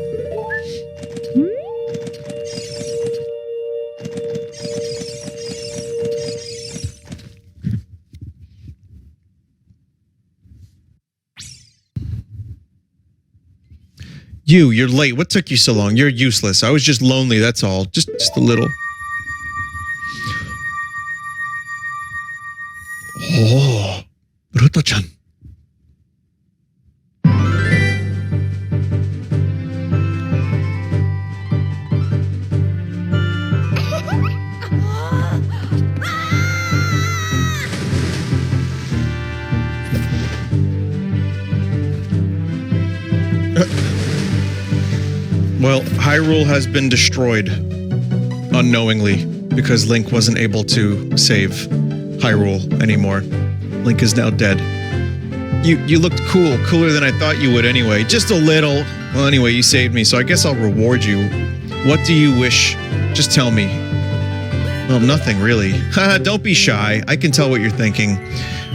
You're late. What took you so long? You're useless. I was just lonely, that's all. Just a little. Oh, Ruto-chan. Well, Hyrule has been destroyed unknowingly because Link wasn't able to save Hyrule anymore. Link is now dead. You looked cool, cooler than I thought you would anyway. Just a little. Well, anyway, you saved me, so I guess I'll reward you. What do you wish? Just tell me. Well, nothing really. Haha, don't be shy. I can tell what you're thinking.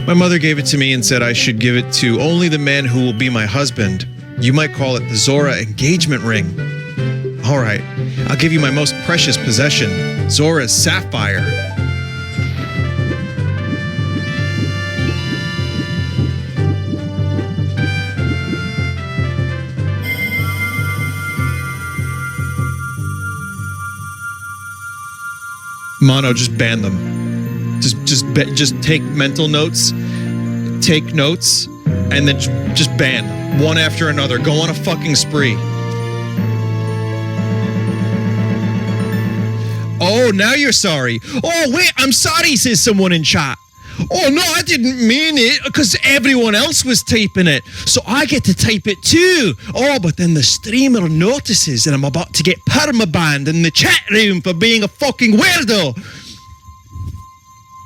My mother gave it to me and said I should give it to only the man who will be my husband. You might call it the Zora engagement ring. All right, I'll give you my most precious possession, Zora's sapphire. Mono, just ban them. Just take mental notes, take notes, and then just ban one after another. Go on a fucking spree. Oh, now you're sorry. Oh, wait, I'm sorry, says someone in chat. Oh, no, I didn't mean it, because everyone else was typing it, so I get to type it too. Oh, but then the streamer notices and I'm about to get permabanned in the chat room for being a fucking weirdo.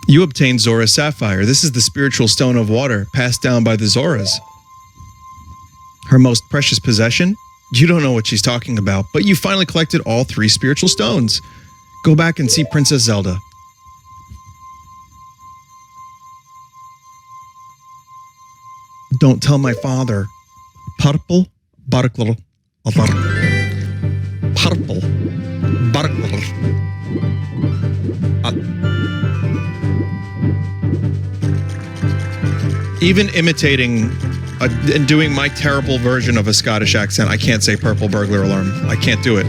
You obtained Zora's sapphire. This is the spiritual stone of water, passed down by the Zoras. Her most precious possession? You don't know what she's talking about, but you finally collected all 3 spiritual stones. Go back and see Princess Zelda. Don't tell my father. Purple barkler. Purple barkler. Even imitating and doing my terrible version of a Scottish accent, I can't say purple burglar alarm. I can't do it.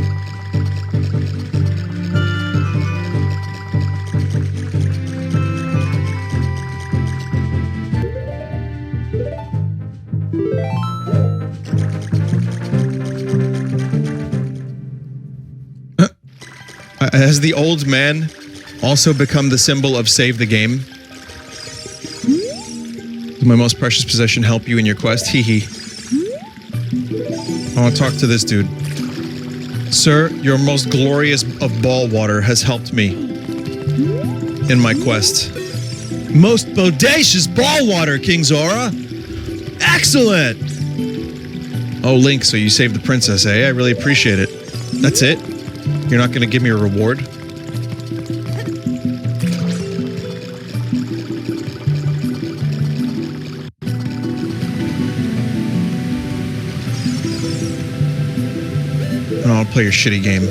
Has the old man also become the symbol of save the game? Does my most precious possession help you in your quest? Hee hee. I want to talk to this dude. Sir, your most glorious of ball water has helped me in my quest. Most bodacious ball water, King Zora. Excellent. Oh, Link, so you saved the princess, eh? I really appreciate it. That's it? You're not going to give me a reward? Oh, I'll play your shitty game.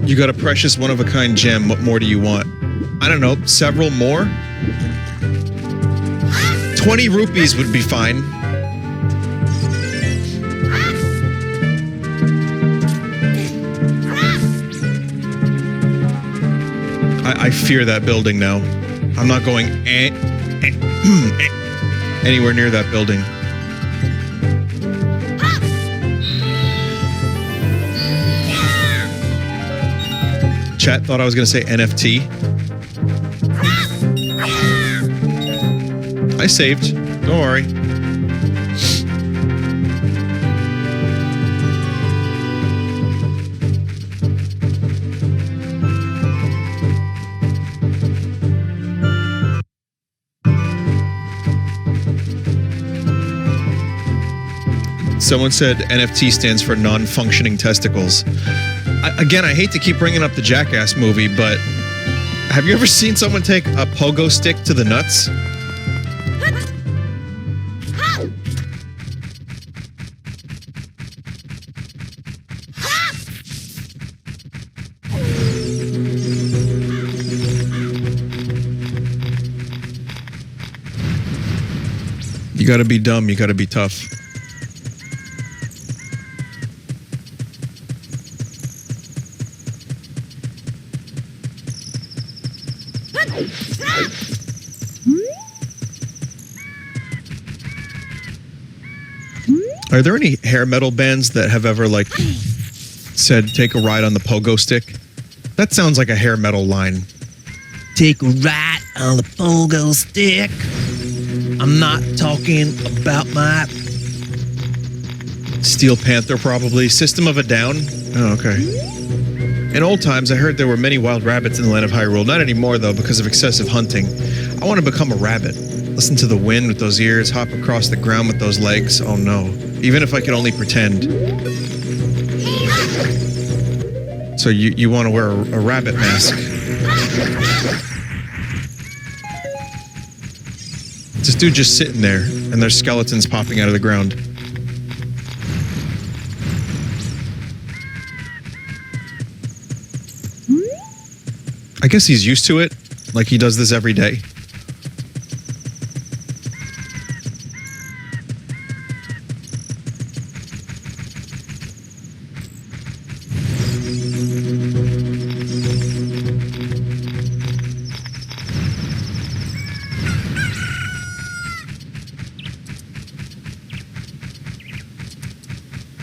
You got a precious one-of-a-kind gem. What more do you want? I don't know, several more? 20 rupees would be fine. I fear that building now. I'm not going anywhere near that building. Chat thought I was going to say NFT. I saved. Don't worry. Someone said NFT stands for non-functioning testicles. Again, I hate to keep bringing up the Jackass movie, but have you ever seen someone take a pogo stick to the nuts? You gotta be dumb, you gotta be tough. Are there any hair metal bands that have ever, like, said, take a ride on the pogo stick? That sounds like a hair metal line. Take a right on the pogo stick. I'm not talking about my... Steel Panther, probably. System of a Down? Oh, okay. In old times, I heard there were many wild rabbits in the land of Hyrule. Not anymore, though, because of excessive hunting. I want to become a rabbit. Listen to the wind with those ears, hop across the ground with those legs. Oh, no. Even if I could only pretend. So you want to wear a rabbit mask. This dude just sitting there, and there's skeletons popping out of the ground. I guess he's used to it, like he does this every day.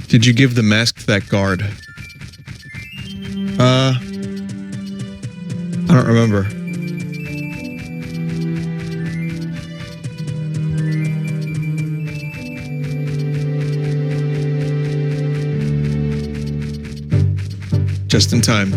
Did you give the mask to that guard? I don't remember. Just in time.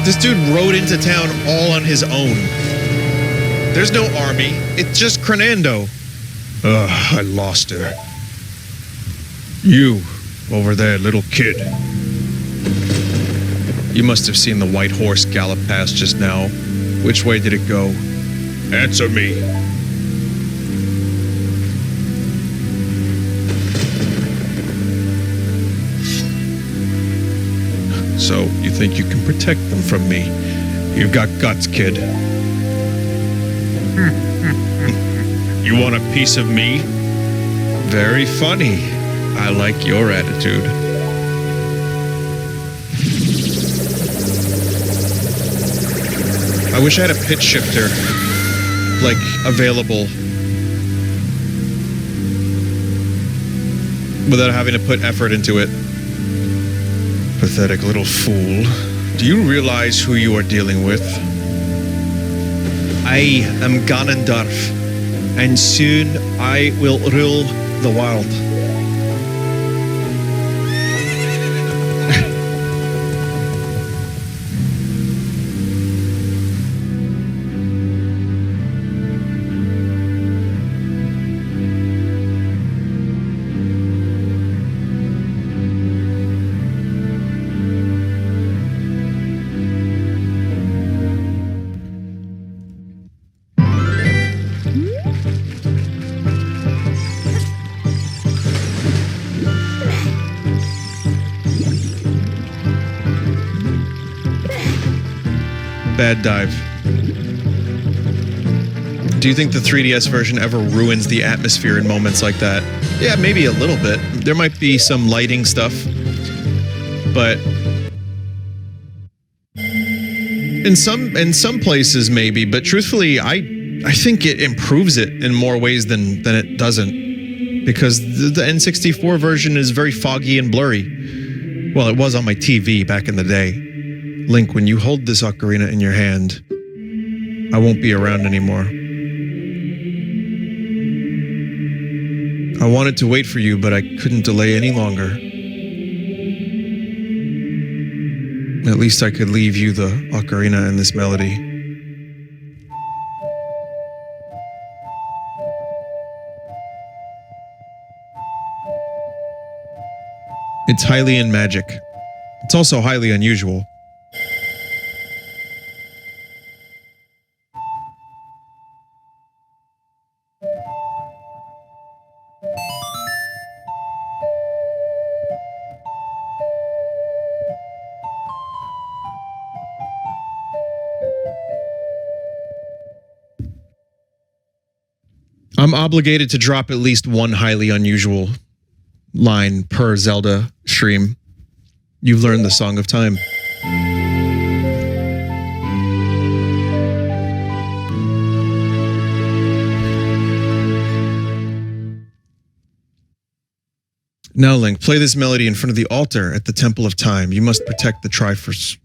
This dude rode into town all on his own. There's no army. It's just Crenando. Ugh, I lost her. You, over there, little kid. You must have seen the white horse gallop past just now. Which way did it go? Answer me. So, you think you can protect them from me? You've got guts, kid. You want a piece of me? Very funny. I like your attitude. I wish I had a pitch shifter, like, available. Without having to put effort into it. Pathetic little fool. Do you realize who you are dealing with? I am Ganondorf, and soon I will rule the world. Bad dive. Do you think the 3DS version ever ruins the atmosphere in moments like that? Yeah, maybe a little bit. There might be some lighting stuff, but in some places maybe. But truthfully, I think it improves it in more ways than it doesn't, because the N64 version is very foggy and blurry. Well, it was on my TV back in the day. Link, when you hold this ocarina in your hand, I won't be around anymore. I wanted to wait for you, but I couldn't delay any longer. At least I could leave you the ocarina and this melody. It's highly in magic. It's also highly unusual. I'm obligated to drop at least one highly unusual line per Zelda stream. You've learned the Song of Time. Now, Link, play this melody in front of the altar at the Temple of Time. You must protect the Triforce.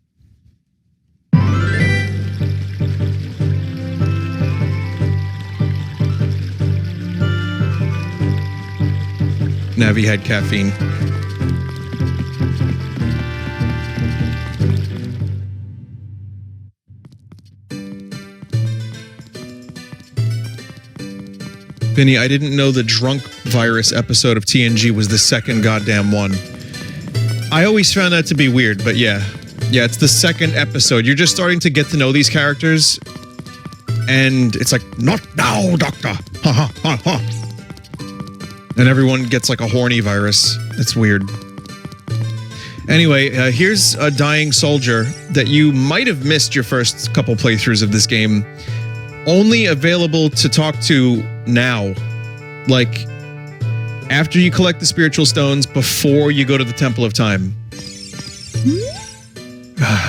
Navi had caffeine. Vinny, I didn't know the drunk virus episode of TNG was the second goddamn one. I always found that to be weird, but yeah. Yeah, it's the second episode. You're just starting to get to know these characters, and it's like, not now, Doctor! Ha ha ha ha! And everyone gets like a horny virus. It's weird. Anyway, here's a dying soldier that you might have missed your first couple playthroughs of this game. Only available to talk to now. Like, after you collect the spiritual stones, before you go to the Temple of Time.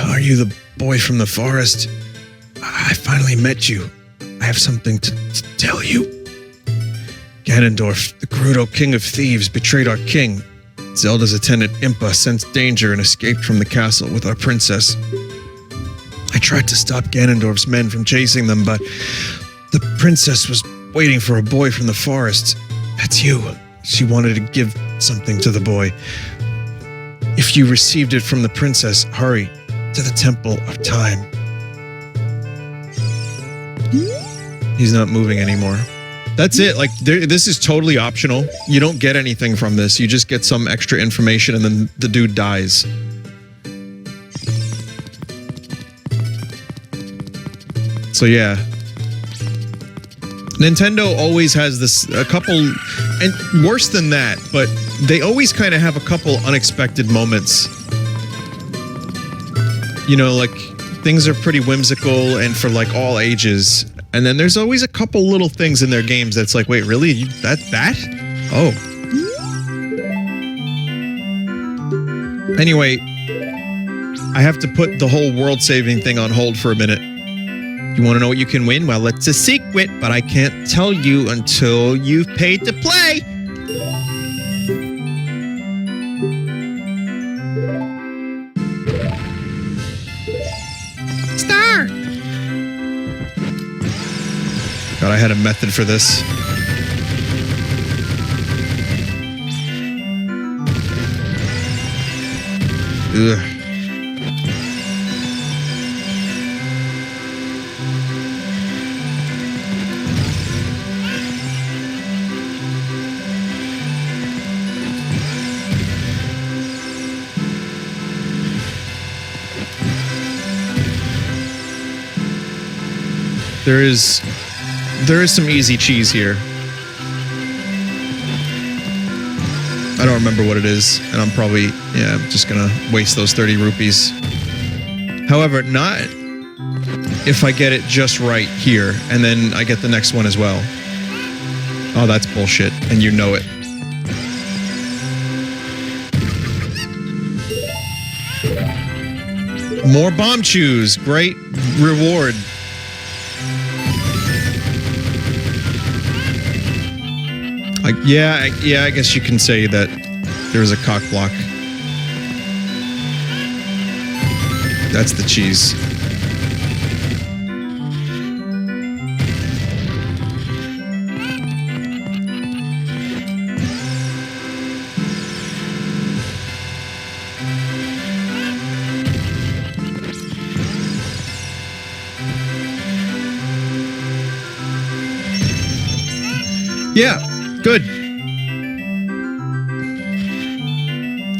Are you the boy from the forest? I finally met you. I have something to tell you. Ganondorf, the Gerudo King of Thieves, betrayed our king. Zelda's attendant Impa sensed danger and escaped from the castle with our princess. I tried to stop Ganondorf's men from chasing them, but the princess was waiting for a boy from the forest. That's you. She wanted to give something to the boy. If you received it from the princess, hurry to the Temple of Time. He's not moving anymore. That's it. Like, this is totally optional. You don't get anything from this. You just get some extra information and then the dude dies. So yeah. Nintendo always has this, a couple, and worse than that, but they always kind of have a couple unexpected moments. You know, like, things are pretty whimsical and for like all ages. And then there's always a couple little things in their games that's like, wait, really? That? Oh. Anyway, I have to put the whole world-saving thing on hold for a minute. You want to know what you can win? Well, it's a secret, but I can't tell you until you've paid to play. Star! God, I had a method for this. Ugh. There is some easy cheese here. I don't remember what it is, and I'm probably, yeah, I'm just gonna waste those 30 rupees. However, not if I get it just right here, and then I get the next one as well. Oh, that's bullshit, and you know it. More bomb chews, great reward. Yeah, I guess you can say that there's a cock block. That's the cheese. Yeah, good.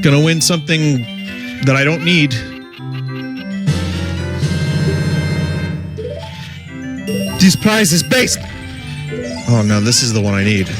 Gonna win something that I don't need. This prize is based. Oh no, this is the one I need.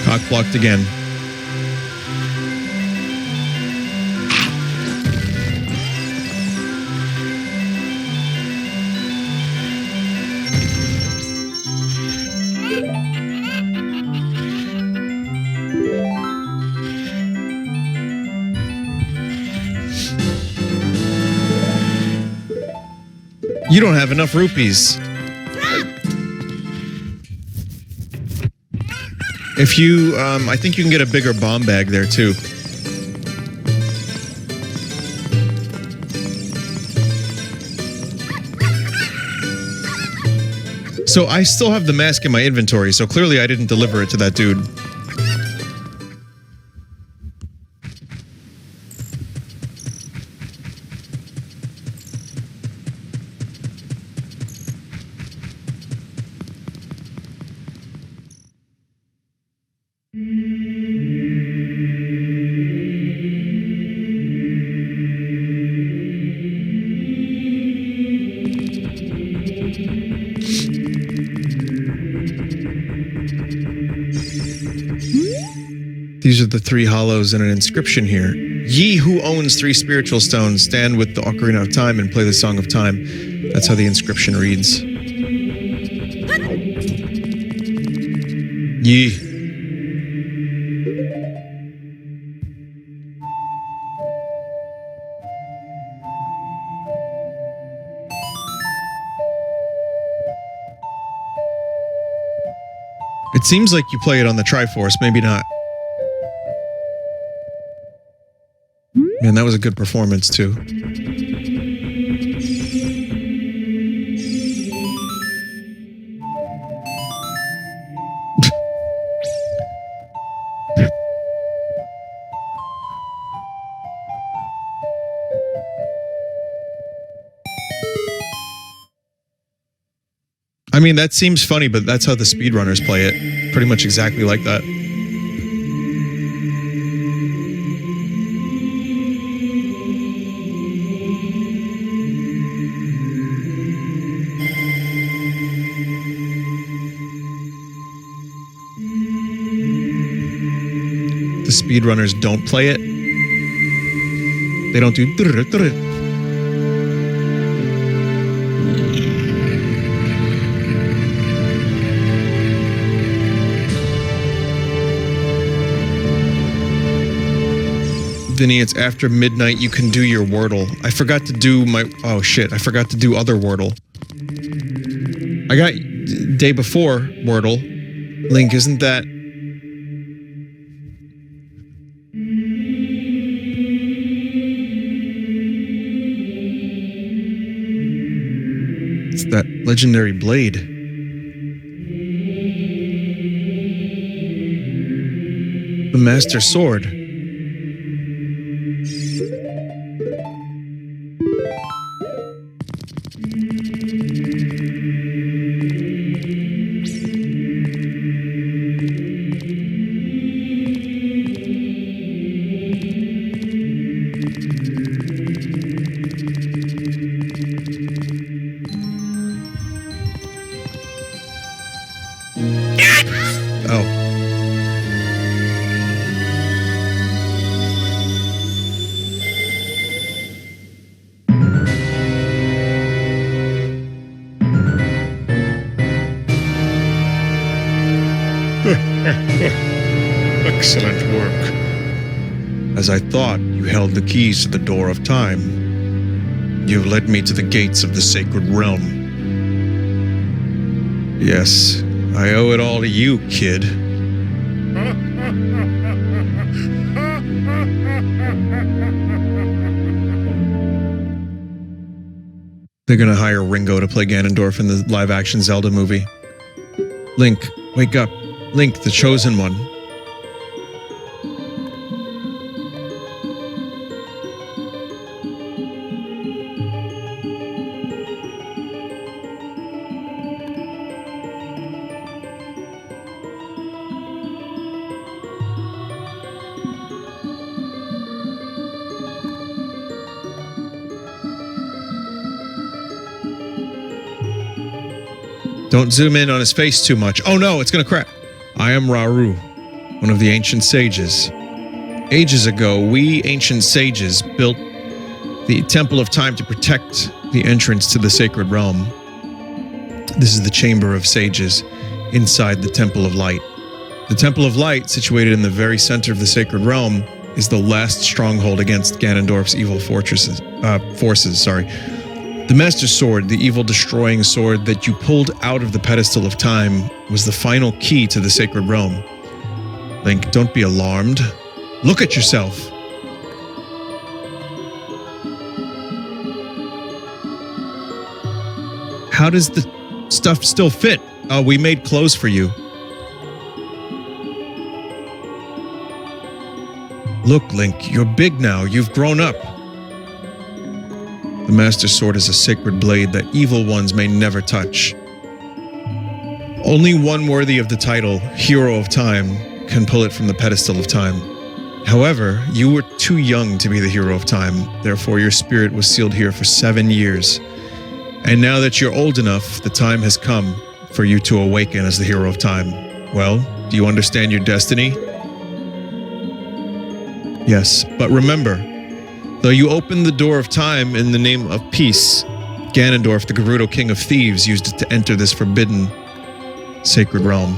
Cock blocked again. You don't have enough rupees. If you, I think you can get a bigger bomb bag there too. So I still have the mask in my inventory, so clearly I didn't deliver it to that dude. These are the three hollows and an inscription here. Ye who owns 3 spiritual stones, stand with the Ocarina of Time and play the Song of Time. That's how the inscription reads. Ye. It seems like you play it on the Triforce, maybe not. Man, that was a good performance, too. I mean, that seems funny, but that's how the speedrunners play it. Pretty much exactly like that. The speedrunners don't play it. They don't do. Vinny, it's after midnight. You can do your Wordle. I forgot to do my. Oh shit! I forgot to do other Wordle. I got day before Wordle. Link, isn't that? It's that legendary blade. The Master Sword. Excellent work. As I thought, you held the keys to the door of time. You have led me to the gates of the sacred realm. Yes, I owe it all to you, kid. They're gonna hire Ringo to play Ganondorf in the live-action Zelda movie. Link, wake up. Link, the chosen one. Don't zoom in on his face too much. Oh no, it's gonna crack. I am Rauru, one of the ancient sages. Ages ago, we ancient sages built the Temple of Time to protect the entrance to the sacred realm. This is the Chamber of Sages inside the Temple of Light. The Temple of Light, situated in the very center of the sacred realm, is the last stronghold against Ganondorf's evil forces. The Master Sword, the evil-destroying sword that you pulled out of the pedestal of time, was the final key to the sacred realm. Link, don't be alarmed. Look at yourself. How does the stuff still fit? We made clothes for you. Look, Link, you're big now. You've grown up. The Master Sword is a sacred blade that evil ones may never touch. Only one worthy of the title, Hero of Time, can pull it from the pedestal of time. However, you were too young to be the Hero of Time, therefore your spirit was sealed here for 7 years. And now that you're old enough, the time has come for you to awaken as the Hero of Time. Well, do you understand your destiny? Yes, but remember, though you opened the door of time in the name of peace, Ganondorf, the Gerudo King of Thieves, used it to enter this forbidden sacred realm.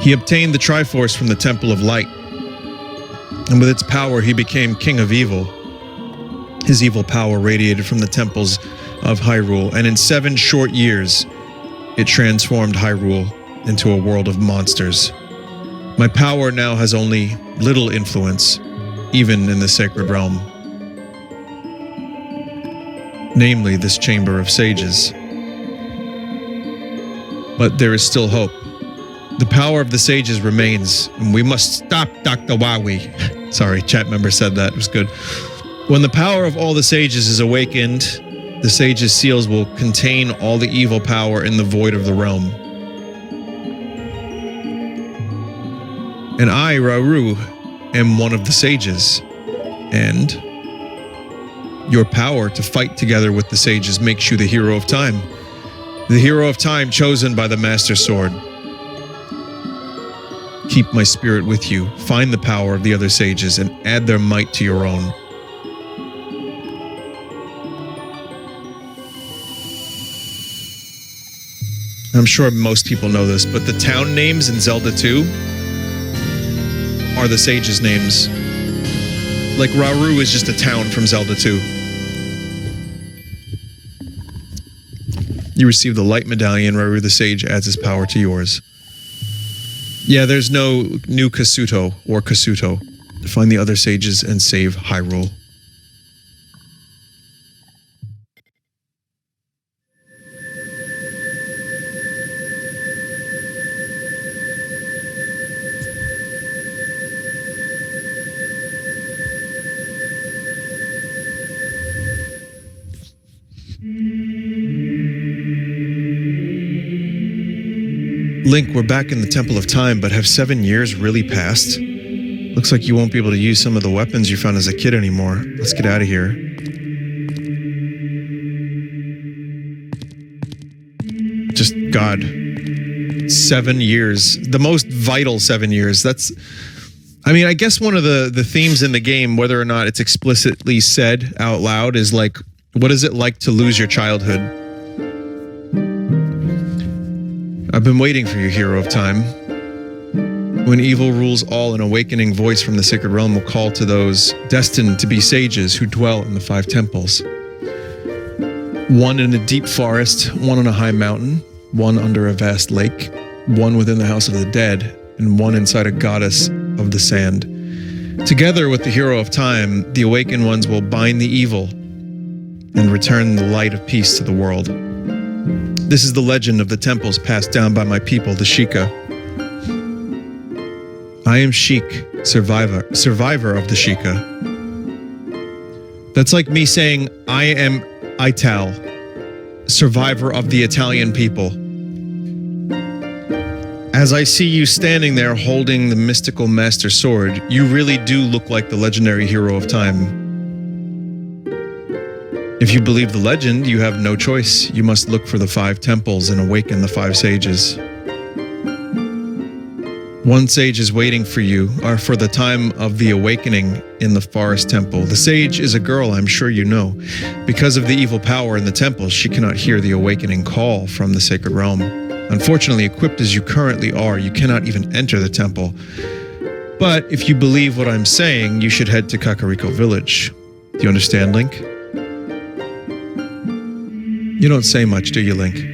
He obtained the Triforce from the Temple of Light, and with its power he became King of Evil. His evil power radiated from the temples of Hyrule, and in 7 short years, it transformed Hyrule into a world of monsters. My power now has only little influence, even in the sacred realm. Namely, this Chamber of Sages. But there is still hope. The power of the sages remains, and we must stop Dr. Wowie. Sorry, chat member said that. It was good. When the power of all the sages is awakened, the sages' seals will contain all the evil power in the void of the realm. And I, Rauru, am one of the sages. And your power to fight together with the sages makes you the Hero of Time. The Hero of Time chosen by the Master Sword. Keep my spirit with you. Find the power of the other sages and add their might to your own. I'm sure most people know this, but the town names in Zelda 2 are the sages' names. Like Rauru is just a town from Zelda 2. You receive the light medallion. Rauru the sage adds his power to yours. Yeah, there's no new Kasuto or Kasuto. Find the other sages and save Hyrule. Link, we're back in the Temple of Time, but have 7 years really passed? Looks like you won't be able to use some of the weapons you found as a kid anymore. Let's get out of here. Just, God. 7 years. The most vital 7 years. That's... I mean, I guess one of the themes in the game, whether or not it's explicitly said out loud, is like, what is it like to lose your childhood? I've been waiting for you, Hero of Time. When evil rules all, an awakening voice from the sacred realm will call to those destined to be sages who dwell in the 5 temples. One in a deep forest, one on a high mountain, one under a vast lake, one within the house of the dead, and one inside a goddess of the sand. Together with the hero of time, the awakened ones will bind the evil and return the light of peace to the world. This is the legend of the temples passed down by my people, the Sheikah. I am Sheik, survivor of the Sheikah. That's like me saying, I am Ital, survivor of the Italian people. As I see you standing there holding the mystical master sword, you really do look like the legendary hero of time. If you believe the legend, you have no choice. You must look for the 5 temples and awaken the 5 sages. One sage is waiting for you, or for the time of the awakening in the forest temple. The sage is a girl, I'm sure you know. Because of the evil power in the temple, she cannot hear the awakening call from the sacred realm. Unfortunately, equipped as you currently are, you cannot even enter the temple. But if you believe what I'm saying, you should head to Kakariko Village. Do you understand, Link? You don't say much, do you, Link?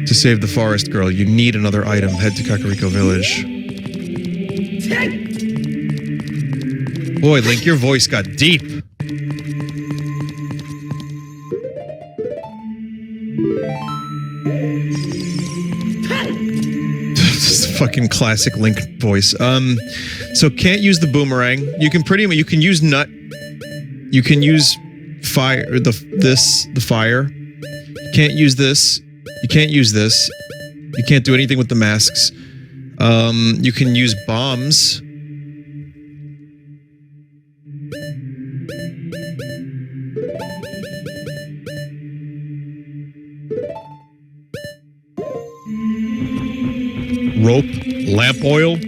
To save the forest girl, you need another item. Head to Kakariko Village. Boy, Link, your voice got deep. This is fucking classic Link voice. So can't use the boomerang. You can you can use nut. You can use fire. The fire. You can't use this. You can't use this. You can't do anything with the masks. You can use bombs. Rope, lamp oil.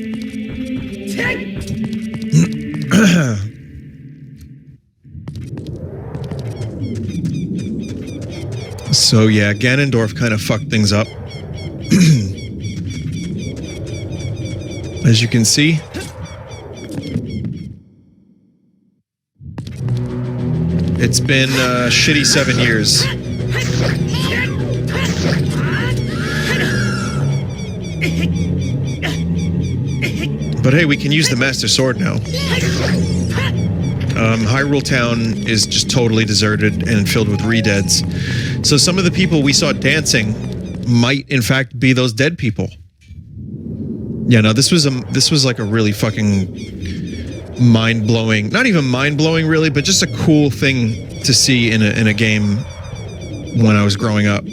So yeah, Ganondorf kind of fucked things up. As you can see. It's been a shitty 7 years. But hey, we can use the Master Sword now. Hyrule Town is just totally deserted and filled with re-deads. So some of the people we saw dancing might, in fact, be those dead people. Yeah, no, this was like a really fucking mind-blowing, not even mind-blowing really, but just a cool thing to see in a game when I was growing up.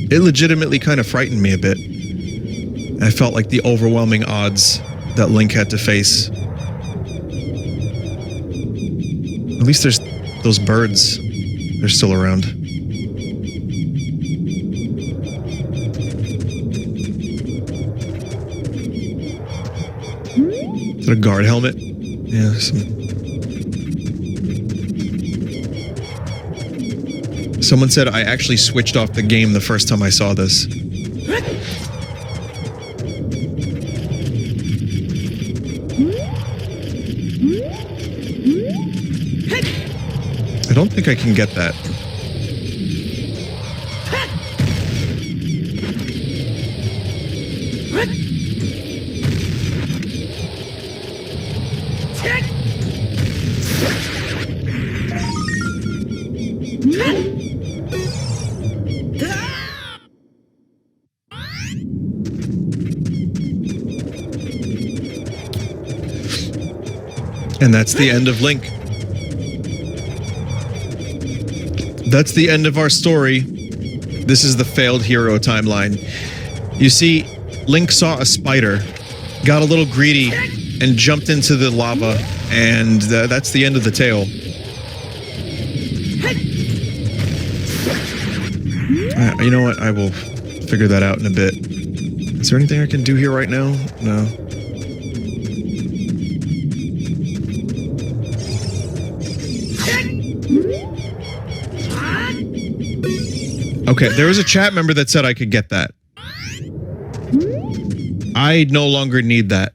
It legitimately kind of frightened me a bit. I felt like the overwhelming odds that Link had to face. At least there's those birds. They're still around. Is that a guard helmet? Yeah, Someone said I actually switched off the game the first time I saw this. I don't think I can get that. And that's the end of Link. That's the end of our story. This is the failed hero timeline. You see, Link saw a spider, got a little greedy, and jumped into the lava, and that's the end of the tale. You know what? I will figure that out in a bit. Is there anything I can do here right now? No. Okay, there was a chat member that said I could get that. I no longer need that.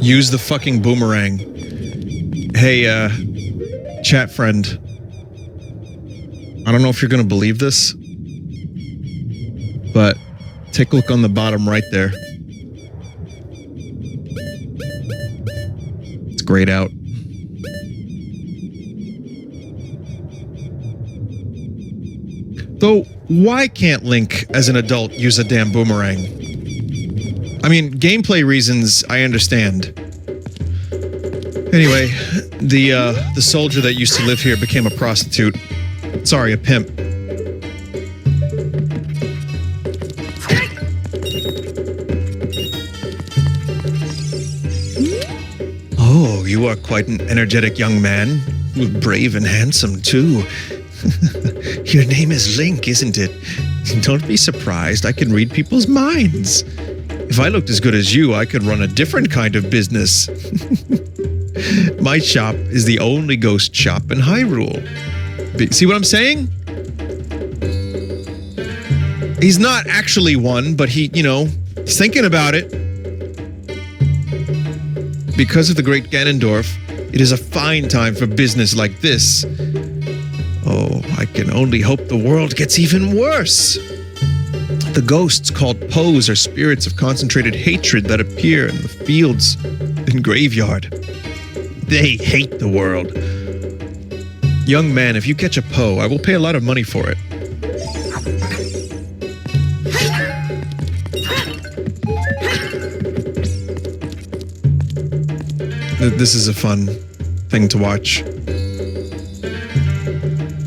Use the fucking boomerang. Hey, chat friend. I don't know if you're gonna believe this, but take a look on the bottom right there. It's grayed out. Though, why can't Link, as an adult, use a damn boomerang? I mean, gameplay reasons, I understand. Anyway, the soldier that used to live here became a prostitute. Sorry, a pimp. Oh, you are quite an energetic young man. Brave and handsome, too. Your name is Link, isn't it? Don't be surprised, I can read people's minds. If I looked as good as you, I could run a different kind of business. My shop is the only ghost shop in Hyrule. See what I'm saying? He's not actually one, but he, he's thinking about it. Because of the great Ganondorf, it is a fine time for business like this. Oh, I can only hope the world gets even worse. The ghosts called Poes are spirits of concentrated hatred that appear in the fields and graveyard. They hate the world. Young man, if you catch a Poe, I will pay a lot of money for it. This is a fun thing to watch.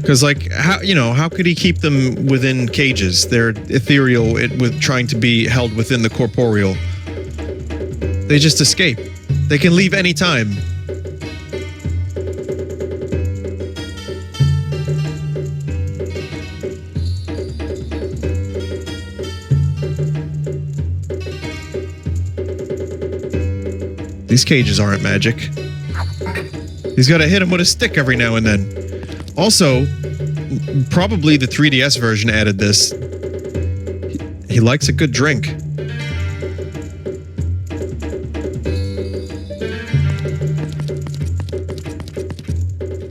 Because, how could he keep them within cages? They're ethereal with trying to be held within the corporeal. They just escape. They can leave any time. These cages aren't magic. He's got to hit him with a stick every now and then. Also, probably the 3DS version added this. He likes a good drink.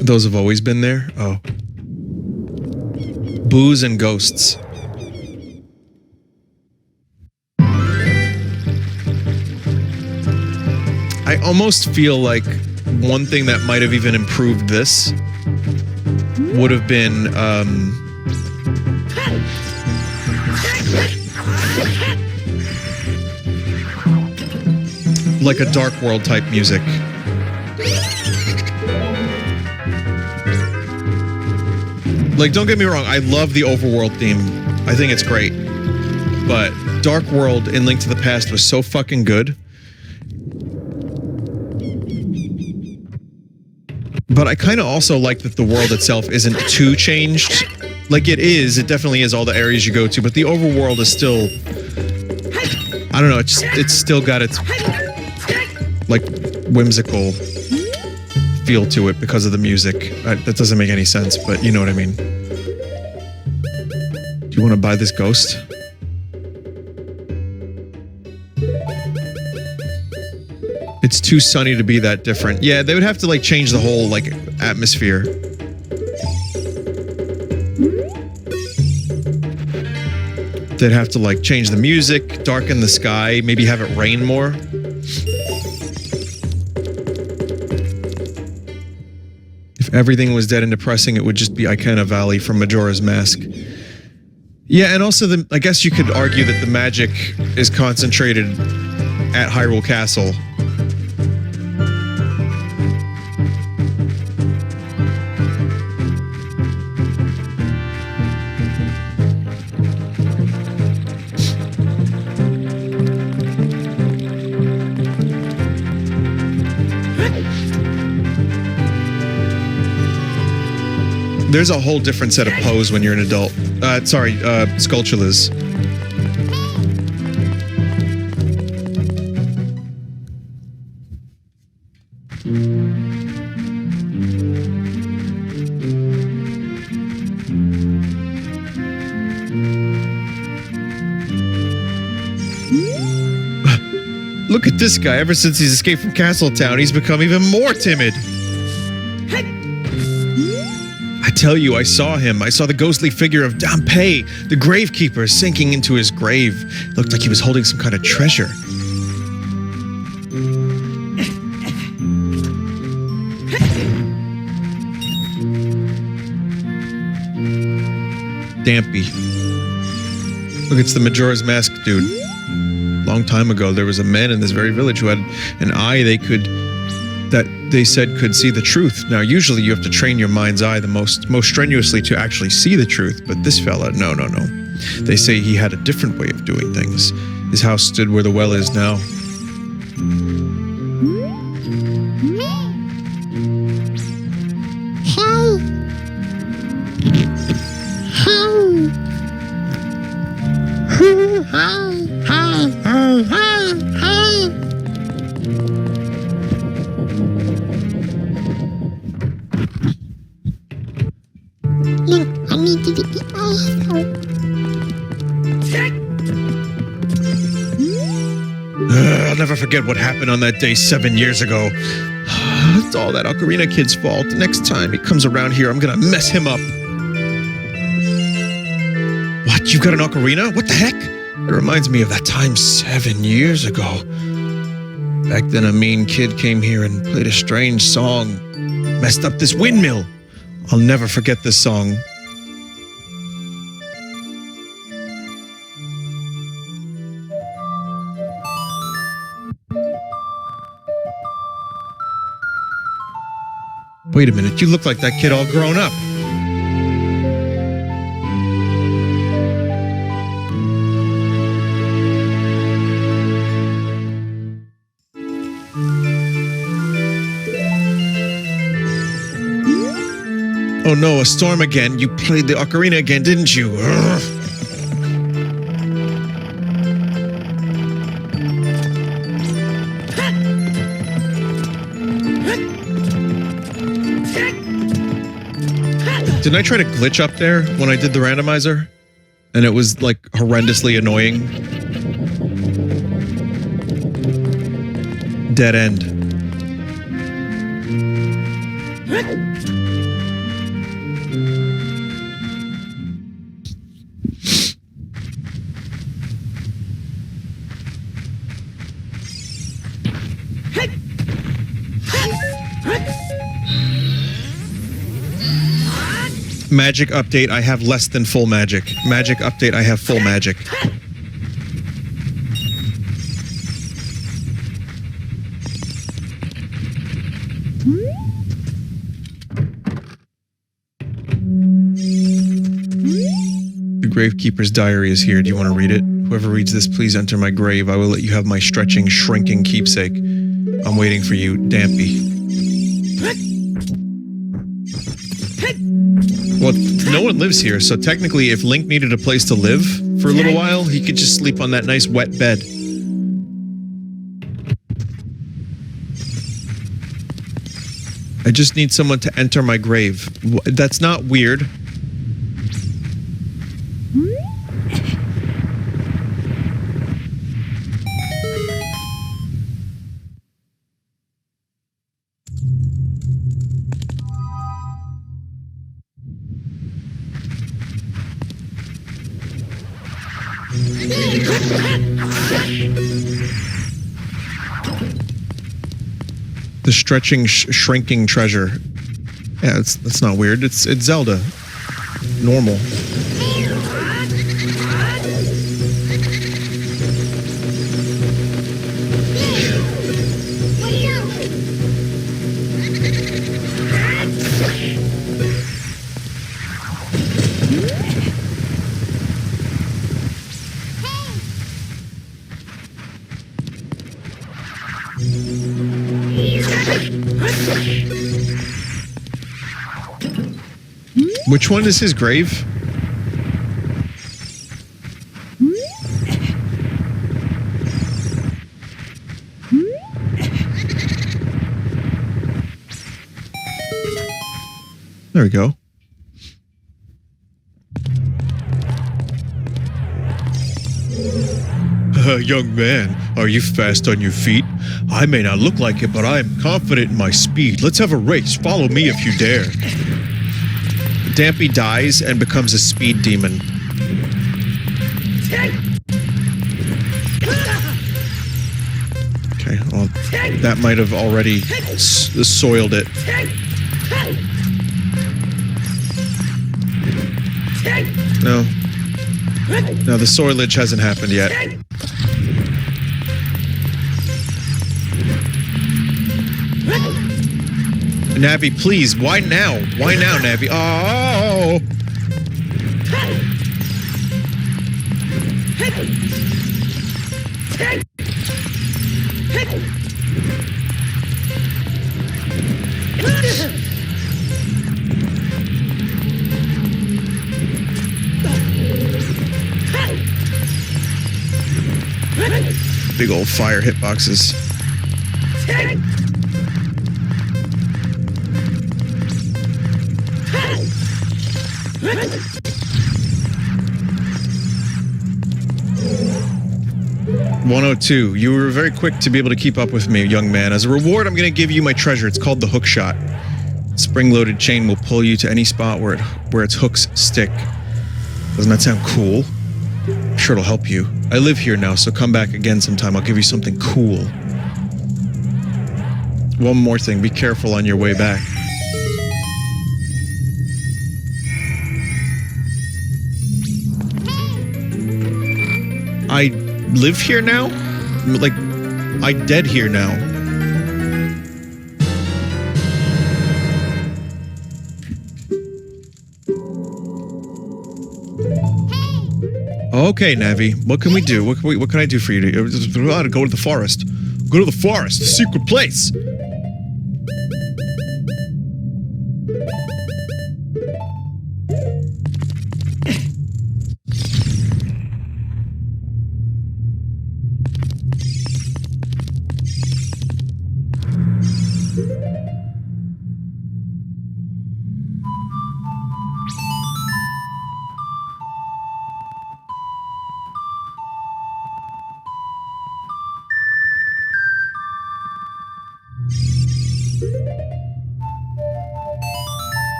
Those have always been there? Oh. Booze and ghosts. I almost feel like one thing that might have even improved this would have been like a Dark World type music. Like, don't get me wrong, I love the overworld theme. I think it's great. But Dark World in Link to the Past was so fucking good. But I kind of also like that the world itself isn't too changed. Like, it definitely is all the areas you go to, but the overworld is still, I don't know, it's still got its, like, whimsical feel to it because of the music. That doesn't make any sense, but you know what I mean. Do you want to buy this ghost? It's too sunny to be that different. Yeah, they would have to like change the whole like atmosphere. They'd have to like change the music, darken the sky, maybe have it rain more. If everything was dead and depressing, it would just be Icona Valley from Majora's Mask. Yeah, and also I guess you could argue that the magic is concentrated at Hyrule Castle. There's a whole different set of pose when you're an adult. Skulltulas. Look at this guy. Ever since he's escaped from Castletown, he's become even more timid. I tell you, I saw him. I saw the ghostly figure of Dampé, the gravekeeper, sinking into his grave. Looked like he was holding some kind of treasure. Dampy. Look, it's the Majora's Mask dude. Long time ago, there was a man in this very village who had an eye that they said could see the truth. Now, usually you have to train your mind's eye the most strenuously to actually see the truth, but this fella, no. They say he had a different way of doing things. His house stood where the well is now. I'll never forget what happened on that day 7 years ago. It's all that Ocarina kid's fault. The next time he comes around here, I'm gonna mess him up. What? You've got an ocarina? What the heck? It reminds me of that time 7 years ago. Back then, a mean kid came here and played a strange song. Messed up this windmill. I'll never forget this song. Wait a minute, you look like that kid all grown up. Oh no, a storm again. You played the ocarina again, didn't you? Ugh. Didn't I try to glitch up there when I did the randomizer? And it was like horrendously annoying. Dead end. Magic update, I have less than full magic. Magic update, I have full magic. The Gravekeeper's diary is here. Do you want to read it? Whoever reads this, please enter my grave. I will let you have my stretching, shrinking keepsake. I'm waiting for you, Dampy. Well, no one lives here, so technically if Link needed a place to live for a little while, he could just sleep on that nice wet bed. I just need someone to enter my grave. That's not weird. The stretching, shrinking treasure. Yeah, that's not weird. It's Zelda. Normal. Which one is his grave? There we go. Young man, are you fast on your feet? I may not look like it, but I am confident in my speed. Let's have a race. Follow me if you dare. Dampy dies and becomes a speed demon. Okay, well, that might have already soiled it. No. No, the soilage hasn't happened yet. Navi, please, why now? Why now, Navi? Oh! Big old fire hitboxes. 102. You were very quick to be able to keep up with me, young man. As a reward, I'm going to give you my treasure. It's called the hook shot. Spring-loaded chain will pull you to any spot where its hooks stick. Doesn't that sound cool? I'm sure it'll help you. I live here now, so come back again sometime. I'll give you something cool. One more thing. Be careful on your way back. I live here now? Like, I dead here now. Okay, Navi. What can we do? What can I do for you? To go to the forest. Go to the forest. The secret place.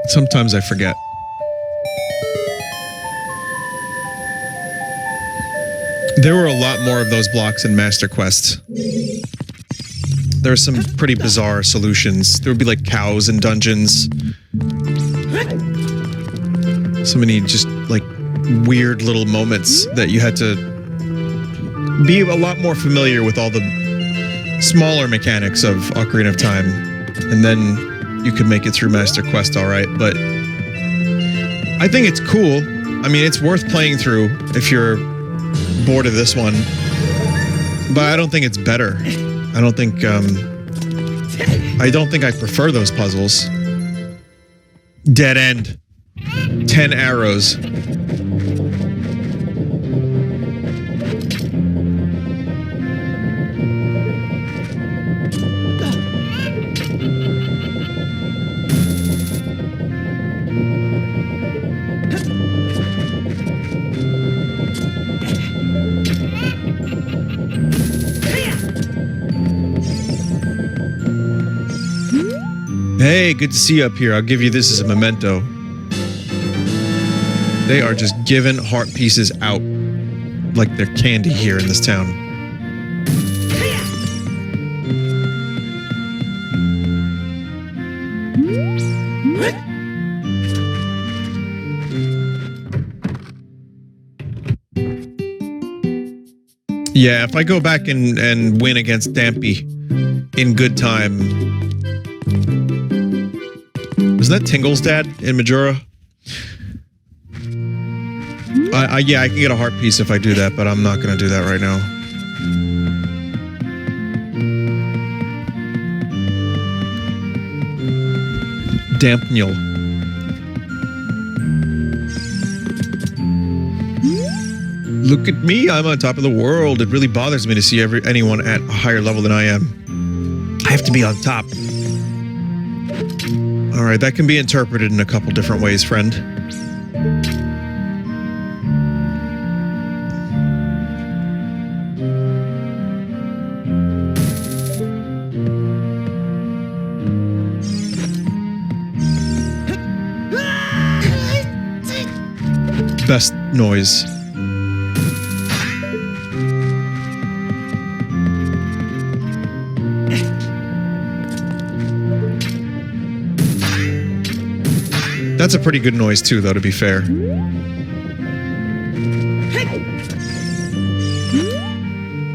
Sometimes I forget. There were a lot more of those blocks in Master Quest. There are some pretty bizarre solutions. There would be like cows in dungeons. So many just like weird little moments that you had to be a lot more familiar with all the smaller mechanics of Ocarina of Time. And then you could make it through Master Quest all right, but I think it's cool. I mean, it's worth playing through if you're bored of this one, but I don't think it's better. I don't think I prefer those puzzles. Dead end. 10 arrows. Hey, good to see you up here. I'll give you this as a memento. They are just giving heart pieces out like they're candy here in this town. Yeah, if I go back and win against Dampy in good time. Was that Tingle's dad in Majora? Yeah, I can get a heart piece if I do that, but I'm not going to do that right now. Dampnul. Look at me, I'm on top of the world. It really bothers me to see anyone at a higher level than I am. I have to be on top. Alright, that can be interpreted in a couple different ways, friend. noise. That's a pretty good noise too, though, to be fair.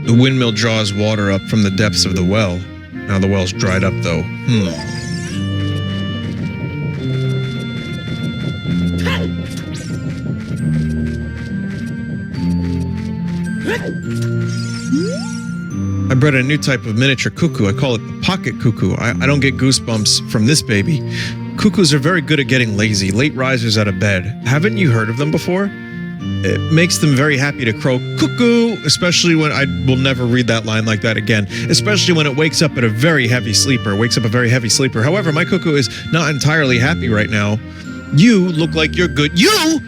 The windmill draws water up from the depths of the well. Now the well's dried up, though. I bred a new type of miniature cuckoo. I call it the pocket cuckoo. I don't get goosebumps from this baby. Cuckoos are very good at getting lazy, late risers out of bed. Haven't you heard of them before? It makes them very happy to crow cuckoo, especially when I will never read that line like that again, especially when it wakes up a very heavy sleeper. However, my cuckoo is not entirely happy right now. You look like you're good. You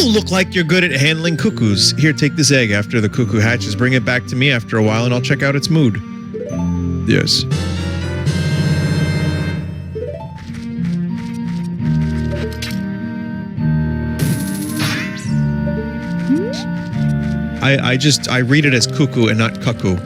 look like you're good at handling cuckoos. Here, take this egg after the cuckoo hatches. Bring it back to me after a while and I'll check out its mood. Yes. I read it as cuckoo and not cuckoo.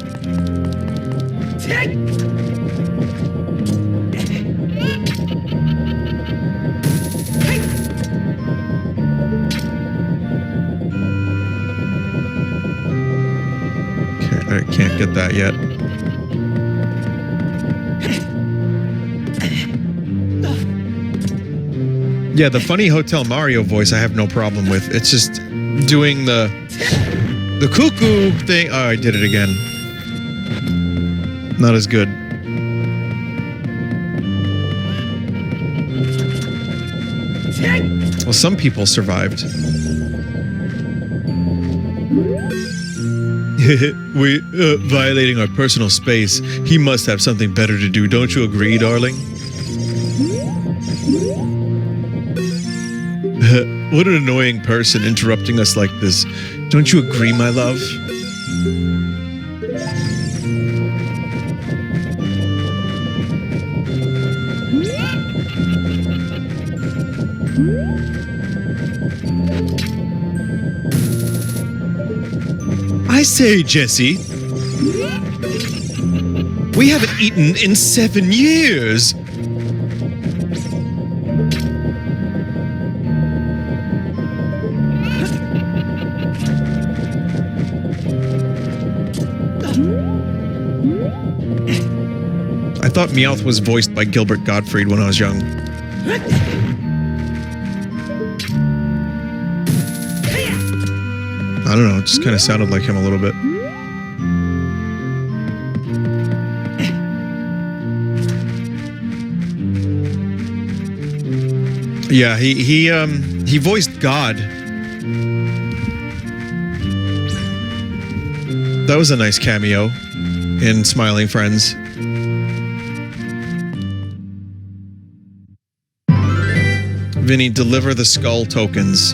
Okay, I can't get that yet. Yeah, the funny Hotel Mario voice I have no problem with. It's just doing the cuckoo thing. Oh, I did it again. Not as good. Well, some people survived. We violating our personal space. He must have something better to do. Don't you agree, darling? What an annoying person interrupting us like this. Don't you agree, my love? I say, Jesse. We haven't eaten in 7 years. I thought Meowth was voiced by Gilbert Gottfried when I was young. I don't know, it just kind of sounded like him a little bit. Yeah, he voiced God. That was a nice cameo in Smiling Friends. Vinny, deliver the skull tokens.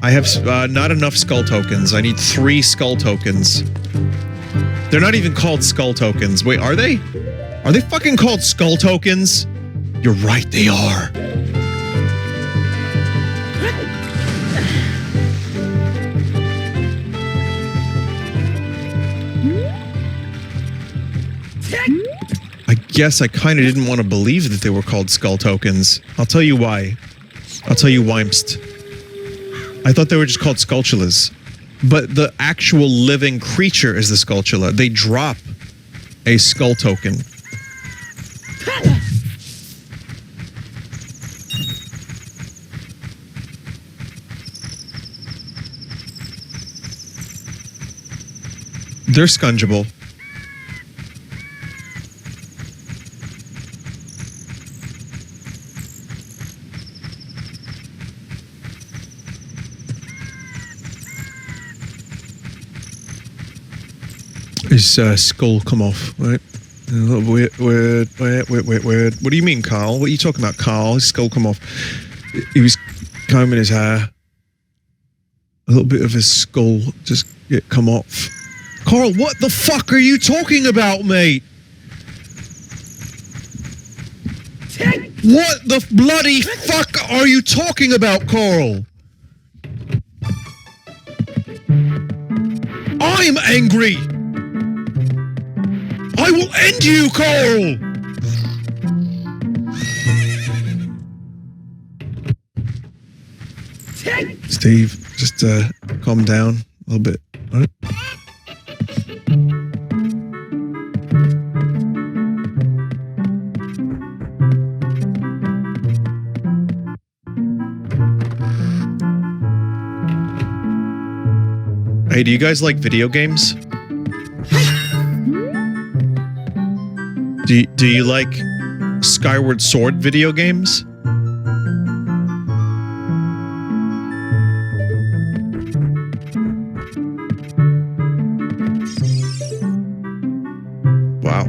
I have not enough skull tokens. I need 3 skull tokens. They're not even called skull tokens. Wait, are they? Are they fucking called skull tokens? You're right, they are. I guess I kind of didn't want to believe that they were called skull tokens. I'll tell you why. I'll tell you whymst. I thought they were just called skulltulas. But the actual living creature is the skulltula. They drop a skull token. They're scungible. His skull come off, right? Weird. What do you mean, Carl? What are you talking about, Carl? His skull come off. He was combing his hair. A little bit of his skull just come off. Carl, what the fuck are you talking about, mate? What the bloody fuck are you talking about, Carl? I'm angry! I will end you, Cole! Steve, just calm down a little bit. What? Hey, do you guys like video games? Do you like Skyward Sword video games? Wow,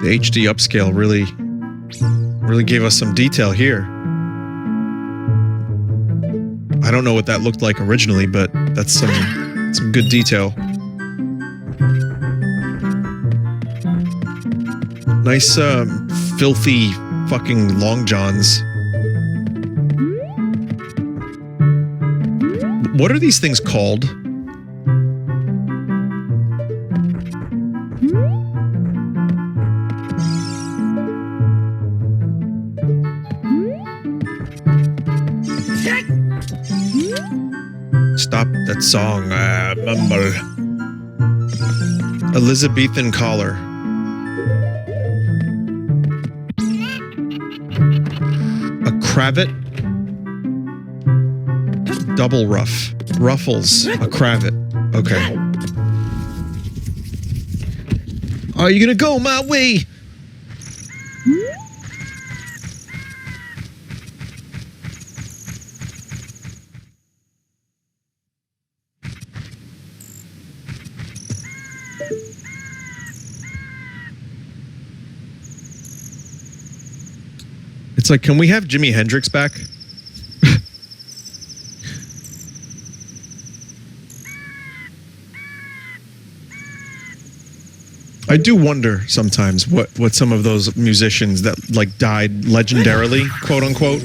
the HD upscale really gave us some detail here. I don't know what that looked like originally, but that's some good detail. Nice, filthy fucking long johns. What are these things called? Stop that song, mumble. Elizabethan collar. A cravat. Double ruff. Ruffles. A cravat. Okay. Are you gonna go my way? It's like, can we have Jimi Hendrix back? I do wonder sometimes what some of those musicians that like died legendarily, quote unquote,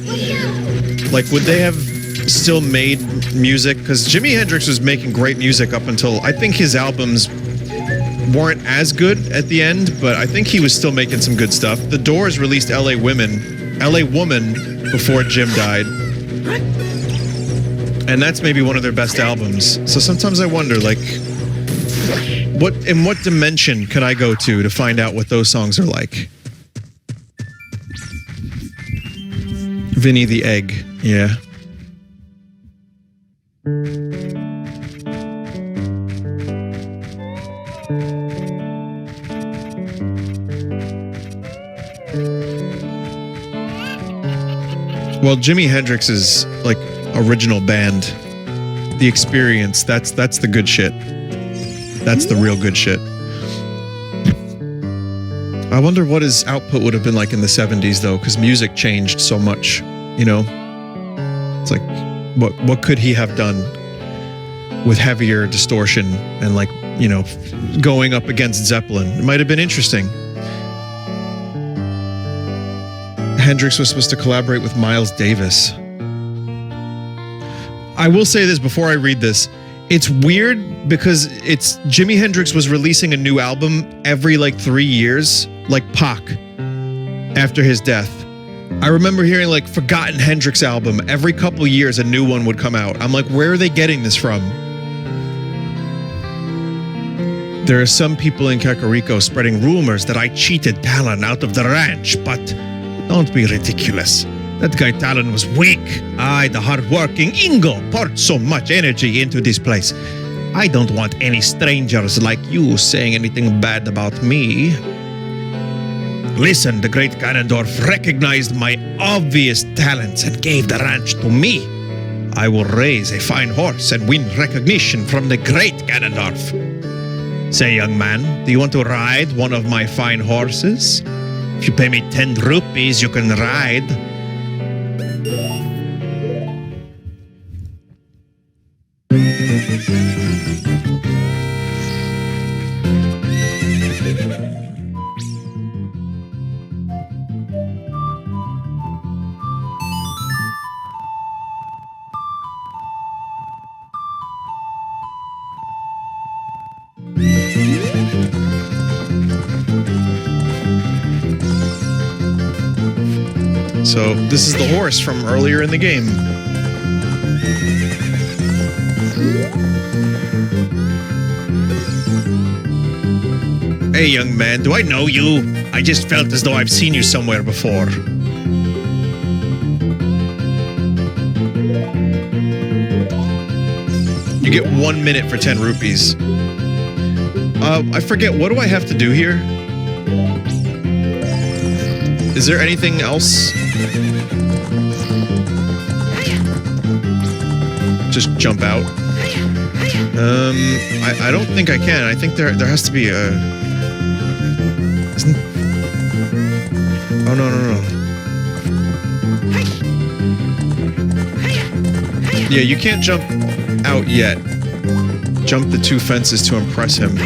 like would they have still made music? Because Jimi Hendrix was making great music up until I think his albums weren't as good at the end, but I think he was still making some good stuff. The Doors released LA Woman before Jim died. And that's maybe one of their best albums. So sometimes I wonder, like, in what dimension could I go to find out what those songs are like? Vinny the Egg, yeah. Well, Jimi Hendrix's like original band, The Experience, that's the good shit. That's the real good shit. I wonder what his output would have been like in the 70s though, because music changed so much, you know? It's like, what could he have done with heavier distortion and like, you know, going up against Zeppelin? It might have been interesting. Hendrix was supposed to collaborate with Miles Davis. I will say this before I read this. It's weird because Jimi Hendrix was releasing a new album every like 3 years, like Pac, after his death. I remember hearing like Forgotten Hendrix album. Every couple years a new one would come out. I'm like, where are they getting this from? There are some people in Kakariko spreading rumors that I cheated Talon out of the ranch, but don't be ridiculous. That guy Talon was weak. I, the hardworking Ingo, poured so much energy into this place. I don't want any strangers like you saying anything bad about me. Listen, the great Ganondorf recognized my obvious talents and gave the ranch to me. I will raise a fine horse and win recognition from the great Ganondorf. Say, young man, do you want to ride one of my fine horses? If you pay me 10 rupees, you can ride. So this is the horse from earlier in the game. Hey, young man, do I know you? I just felt as though I've seen you somewhere before. You get 1 minute for 10 rupees. I forget, what do I have to do here? Is there anything else? Just jump out? I don't think I can. I think there has to be a... Oh, no. Yeah, you can't jump out yet. Jump the 2 fences to impress him.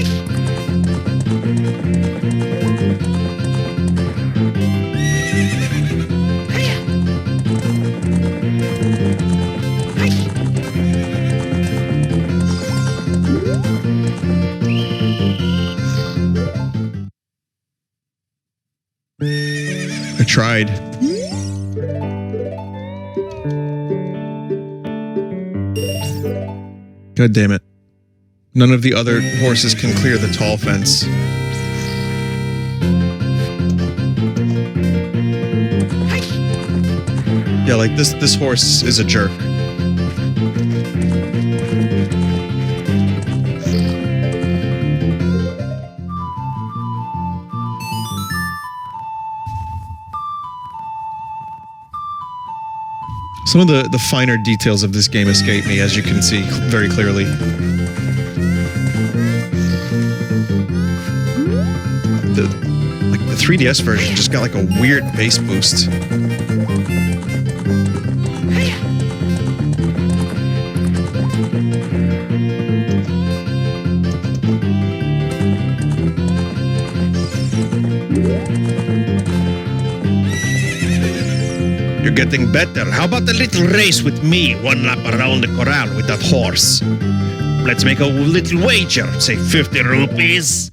I tried. God damn it. None of the other horses can clear the tall fence. Yeah, like this horse is a jerk. Some of the finer details of this game escape me, as you can see very clearly. The 3DS version just got like a weird bass boost. You're getting better. How about a little race with me? 1 lap around the corral with that horse. Let's make a little wager. Say 50 rupees.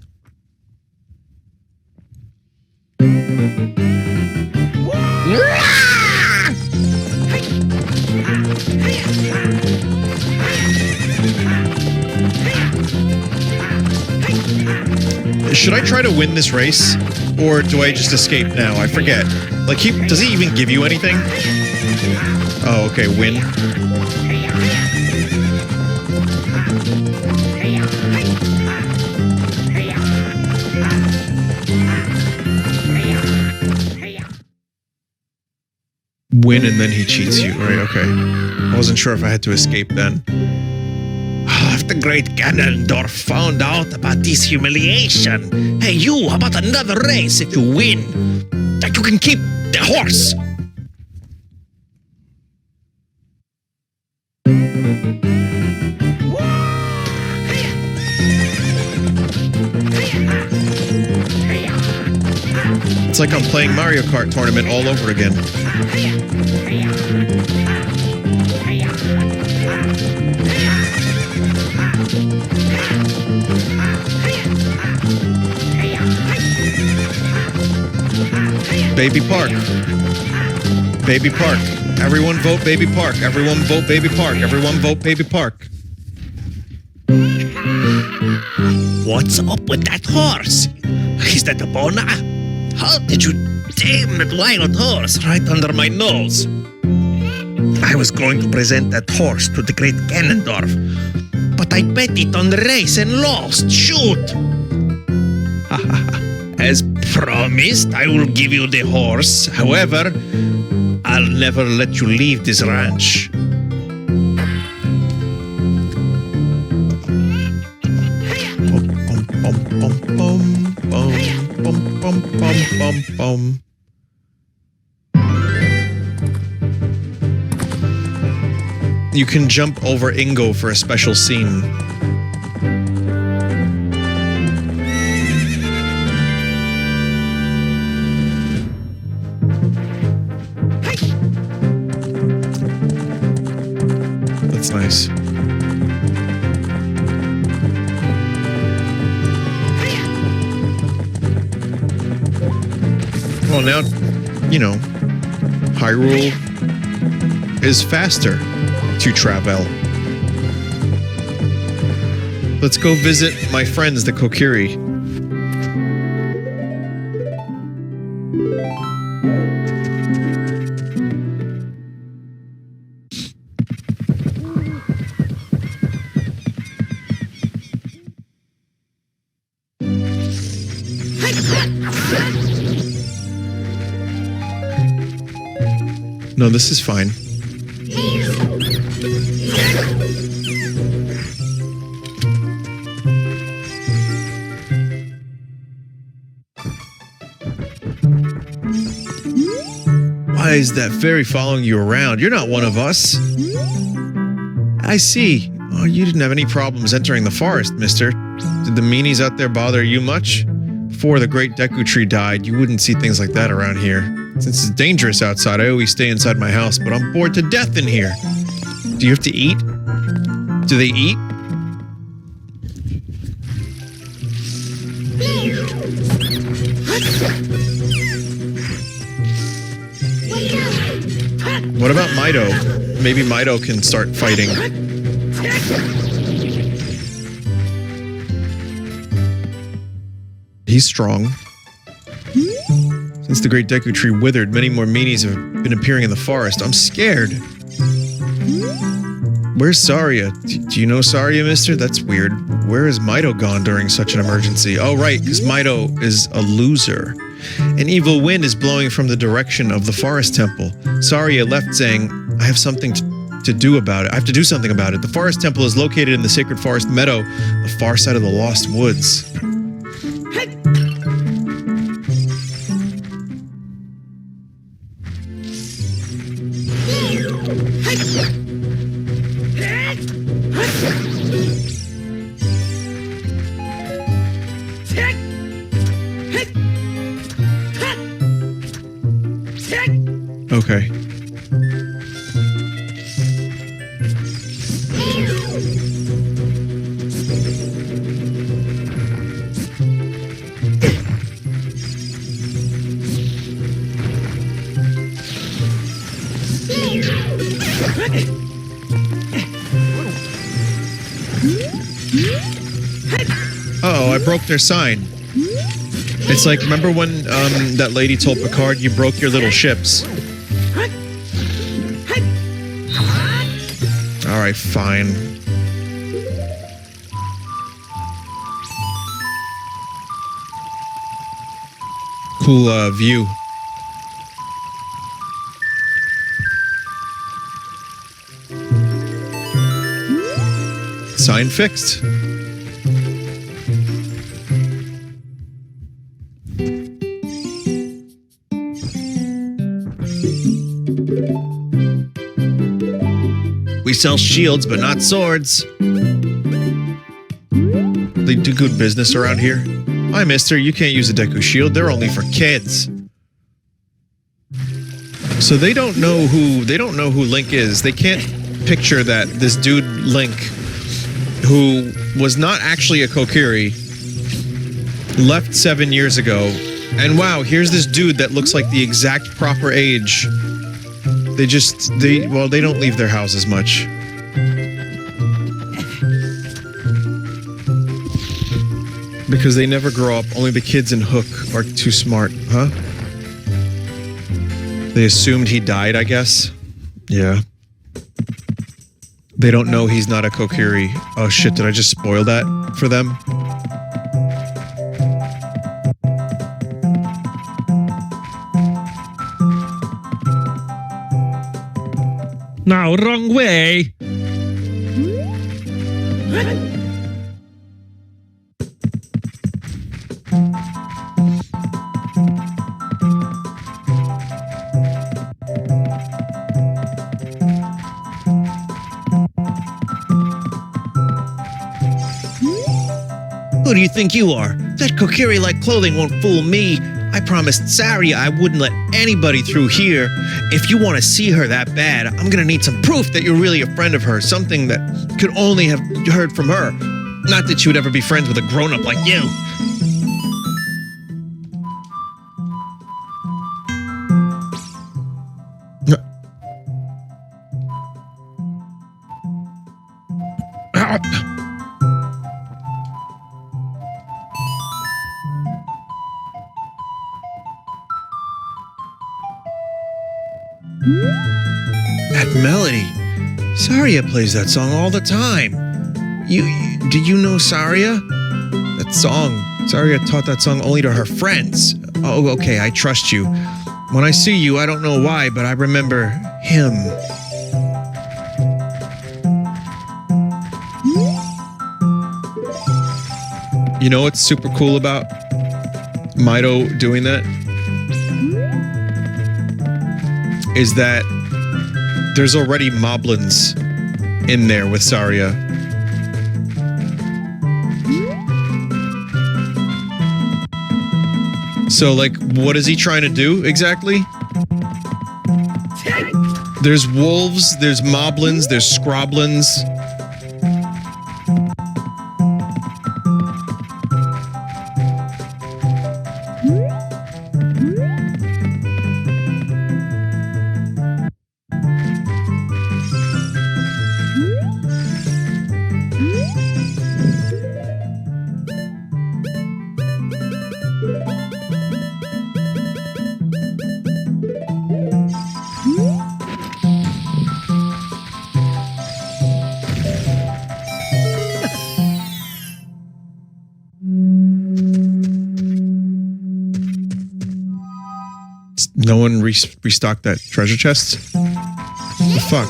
Should I try to win this race? Or do I just escape now? I forget. Like, does he even give you anything? Oh, okay, win. Win and then he cheats you, right? Okay. I wasn't sure if I had to escape then. If the great Ganondorf found out about this humiliation. Hey, you, how about another race if you win? That you can keep the horse. It's like I'm playing Mario Kart tournament all over again. Baby Park. Baby Park. Everyone vote Baby Park. Everyone vote Baby Park. Everyone vote Baby Park. What's up with that horse? Is that a bona? How did you tame that wild horse right under my nose? I was going to present that horse to the great Ganondorf, but I bet it on the race and lost. Shoot! As promised, I will give you the horse. However, I'll never let you leave this ranch. You can jump over Ingo for a special scene. That's nice. Well, now, you know, Hyrule is faster to travel. Let's go visit my friends, the Kokiri. No, this is fine. Why is that fairy following you around? You're not one of us. I see. Oh, you didn't have any problems entering the forest, mister. Did the meanies out there bother you much? Before the great Deku Tree died, you wouldn't see things like that around here. Since it's dangerous outside, I always stay inside my house, but I'm bored to death in here. Do you have to eat? Do they eat? What about Mido? Maybe Mido can start fighting. He's strong. Since the great Deku Tree withered, many more meanies have been appearing in the forest. I'm scared. Where's Saria? Do you know Saria, mister? That's weird. Where is Mido gone during such an emergency? Oh, right, because Mido is a loser. An evil wind is blowing from the direction of the forest temple. Saria left saying, I have something to do about it. I have to do something about it. The forest temple is located in the sacred forest meadow, the far side of the lost woods. Okay. Uh-oh, I broke their sign. It's like, remember when that lady told Picard you broke your little ships? Alright, fine. Cool view. Sign fixed. We sell shields, but not swords. They do good business around here. Hi, mister. You can't use a Deku shield. They're only for kids. So they don't know who Link is. They can't picture that this dude Link, who was not actually a Kokiri, left 7 years ago. And wow, here's this dude that looks like the exact proper age. They don't leave their houses much. Because they never grow up. Only the kids in Hook are too smart, huh? They assumed he died, I guess. Yeah. They don't know he's not a Kokiri. Oh shit, did I just spoil that for them? No, wrong way. Who do you think you are? That Kokiri-like clothing won't fool me. I promised Saria I wouldn't let anybody through here. If you want to see her that bad, I'm gonna need some proof that you're really a friend of hers. Something that could only have heard from her. Not that she would ever be friends with a grown-up like you. melody. Saria plays that song all the time. Did you know Saria? That song. Saria taught that song only to her friends. Oh, okay, I trust you. When I see you, I don't know why, but I remember him. You know what's super cool about Mido doing that? Is that there's already moblins in there with Saria. So, like, what is he trying to do exactly? There's wolves, there's moblins, there's scroblins. No one restocked that treasure chest? The fuck?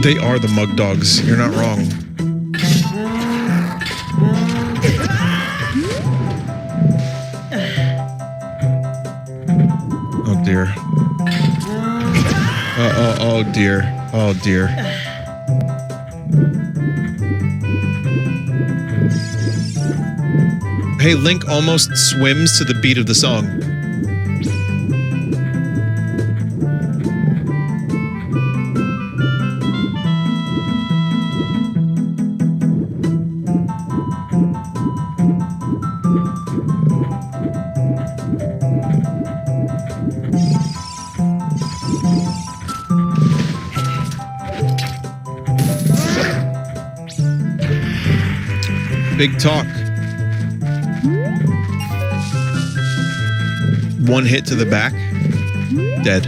They are the mug dogs. You're not wrong. Oh dear. Oh dear. Oh dear. Hey, Link almost swims to the beat of the song. Big talk. One hit to the back. Dead.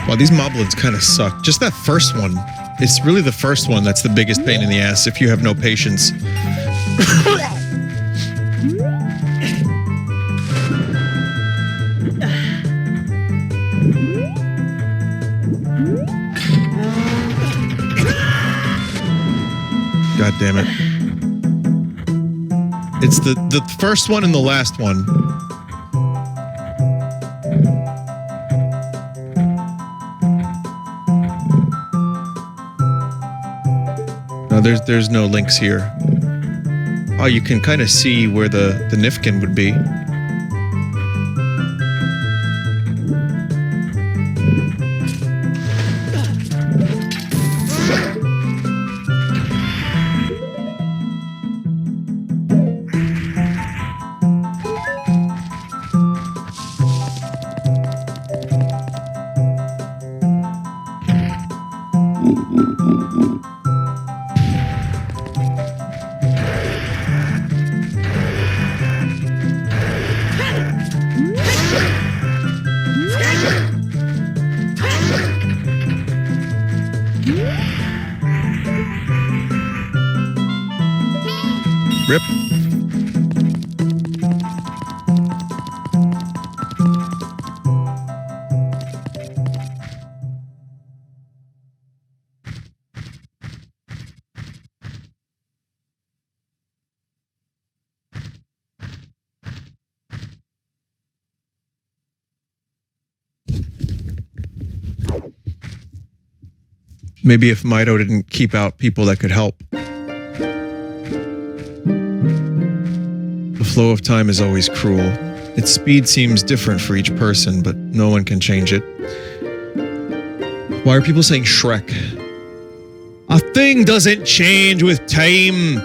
Wow, these moblins kind of suck. Just that first one. It's really the first one that's the biggest pain in the ass if you have no patience. God damn it. It's the first one and the last one. No, there's no links here. Oh, you can kind of see where the Nifkin would be. Rip. Maybe if Mido didn't keep out people that could help. The flow of time is always cruel. Its speed seems different for each person, but no one can change it. Why are people saying Shrek? A thing doesn't change with time.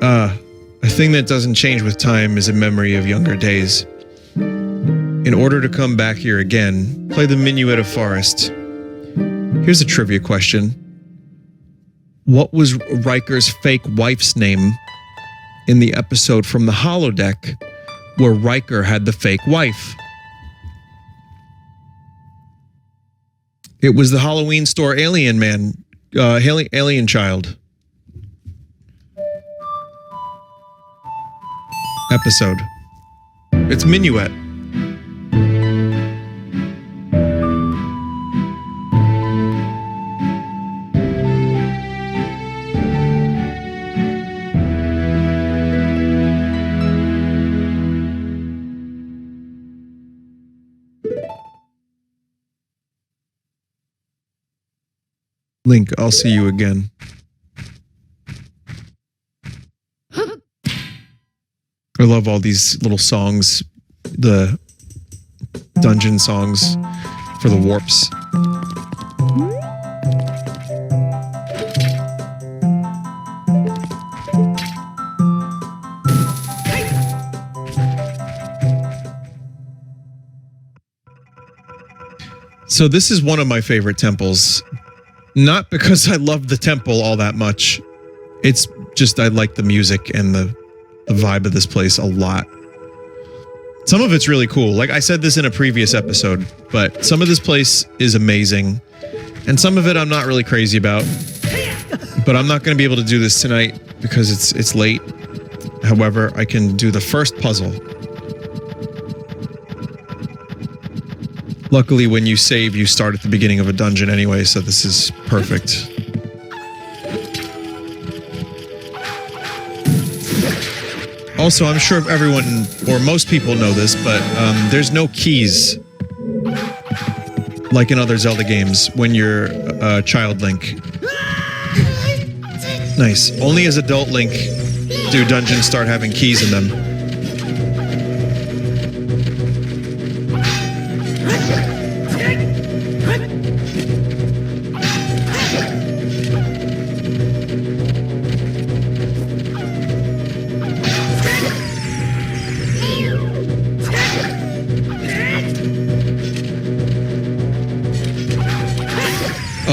A thing that doesn't change with time is a memory of younger days. In order to come back here again, play the Minuet of Forest. Here's a trivia question. What was Riker's fake wife's name in the episode from the holodeck where Riker had the fake wife? It was the Halloween store alien man, alien child episode. It's Minuet. Link, I'll see you again. I love all these little songs, the dungeon songs for the warps. So this is one of my favorite temples. Not because I love the temple all that much. It's just I like the music and the vibe of this place a lot. Some of it's really cool. Like I said this in a previous episode, but some of this place is amazing. And some of it I'm not really crazy about. But I'm not going to be able to do this tonight because it's late. However, I can do the first puzzle. Luckily, when you save, you start at the beginning of a dungeon anyway, so this is perfect. Also, I'm sure everyone, or most people know this, but there's no keys, like in other Zelda games, when you're child Link. Nice. Only as adult Link do dungeons start having keys in them.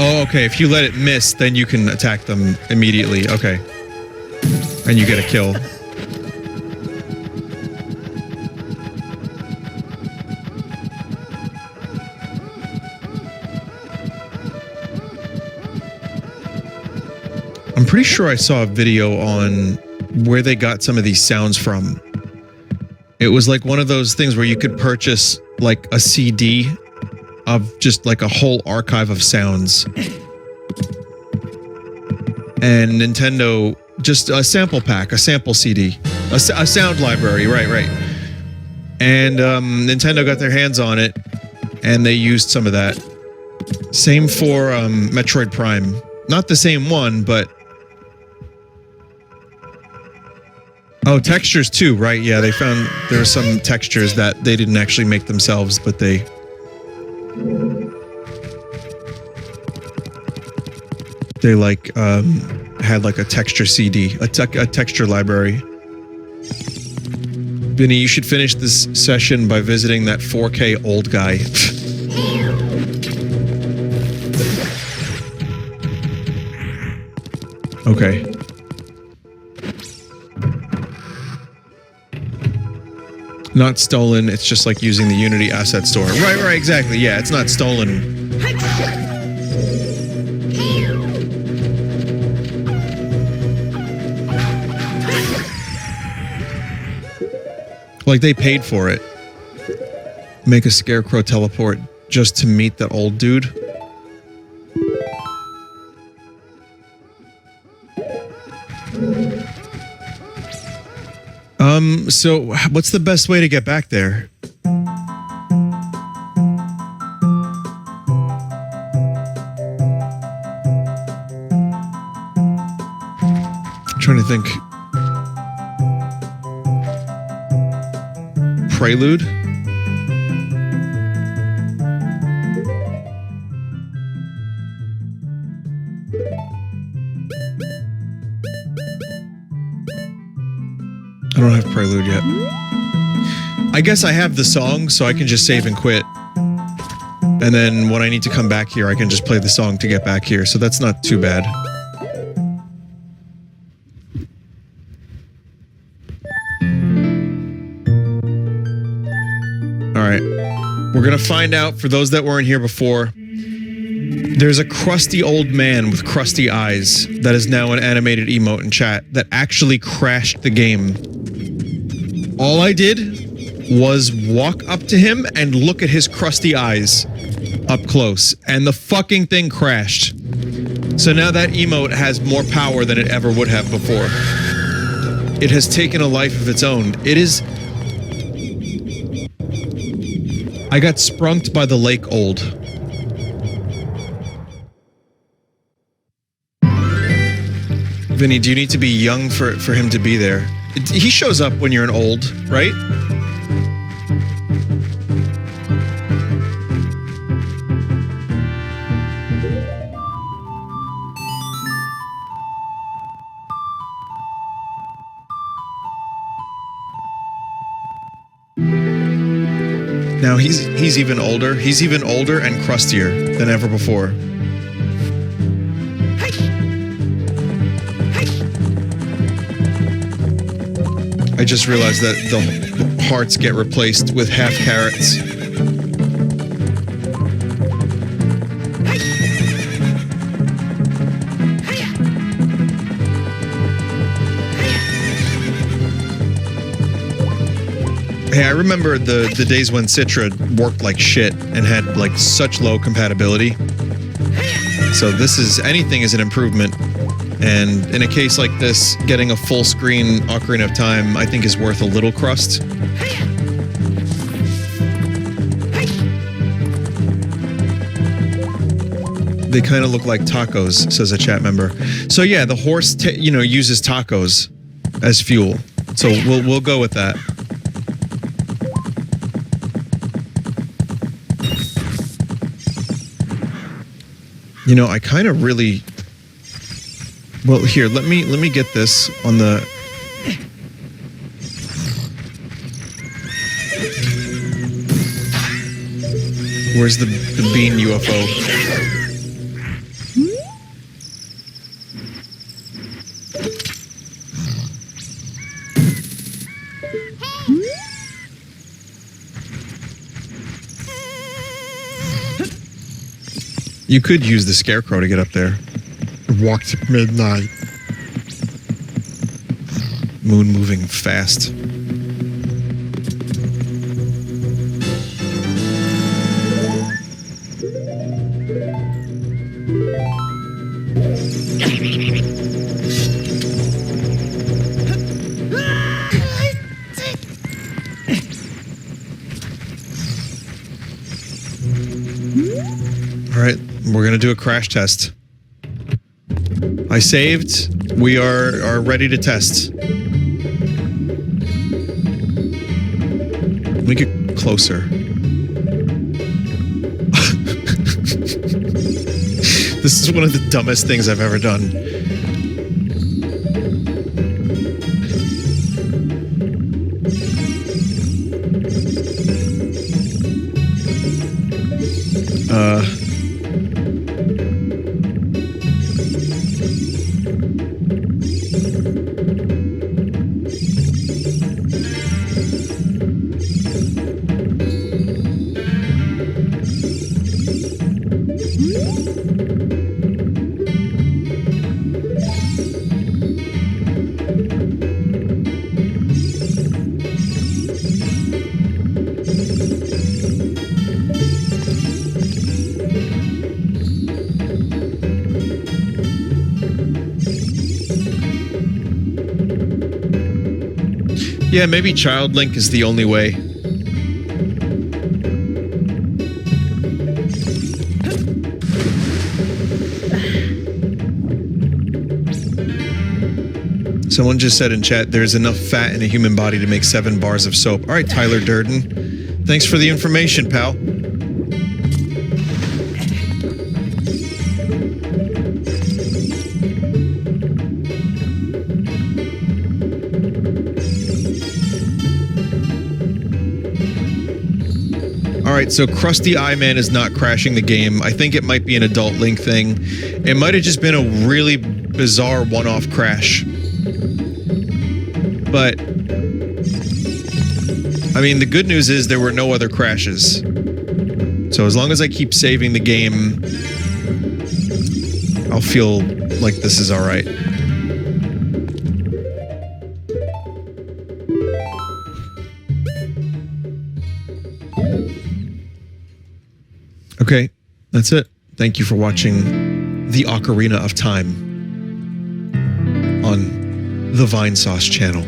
Oh, okay. If you let it miss, then you can attack them immediately. Okay. And you get a kill. I'm pretty sure I saw a video on where they got some of these sounds from. It was like one of those things where you could purchase like a CD of just like a whole archive of sounds. And Nintendo, just a sample pack, a sample CD, a sound library, right. And Nintendo got their hands on it, and they used some of that. Same for Metroid Prime. Not the same one, but... Oh, textures too, right? Yeah, they found there were some textures that they didn't actually make themselves, but they... They like had like a texture CD, a texture library. Vinny, you should finish this session by visiting that 4K old guy. Okay. Not stolen, it's just like using the Unity asset store. Right, exactly. Yeah, it's not stolen. Like they paid for it. Make a scarecrow teleport just to meet that old dude. So what's the best way to get back there? I'm trying to think. Prelude? I don't have Prelude yet. I guess I have the song, so I can just save and quit. And then when I need to come back here, I can just play the song to get back here, so that's not too bad. Alright. We're gonna find out, for those that weren't here before, there's a crusty old man with crusty eyes that is now an animated emote in chat that actually crashed the game. All I did was walk up to him and look at his crusty eyes up close, and the fucking thing crashed. So now that emote has more power than it ever would have before. It has taken a life of its own. It is... I got sprunked by the lake old. Vinny, do you need to be young for him to be there? He shows up when you're an old, right? Now he's even older. He's even older and crustier than ever before. I just realized that the hearts get replaced with half carrots. Hey, I remember the days when Citra worked like shit and had like such low compatibility. So this is, anything is an improvement. And in a case like this, getting a full screen Ocarina of Time, I think, is worth a little crust. They kind of look like tacos, says a chat member. So yeah, the horse, uses tacos as fuel. So we'll go with that. I kind of really... Well, here, let me get this on the... Where's the bean UFO? You could use the scarecrow to get up there. Walk to midnight. Moon moving fast. All right, we're gonna do a crash test. I saved. We are ready to test. Let me get closer. This is one of the dumbest things I've ever done. Yeah, maybe Child Link is the only way. Someone just said in chat, there's enough fat in a human body to make 7 bars of soap. All right, Tyler Durden. Thanks for the information, pal. All right, so Krusty Eye Man is not crashing the game. I think it might be an Adult Link thing. It might have just been a really bizarre one-off crash. But, I mean, the good news is there were no other crashes. So as long as I keep saving the game, I'll feel like this is all right. Okay, that's it. Thank you for watching the Ocarina of Time on the Vinesauce channel.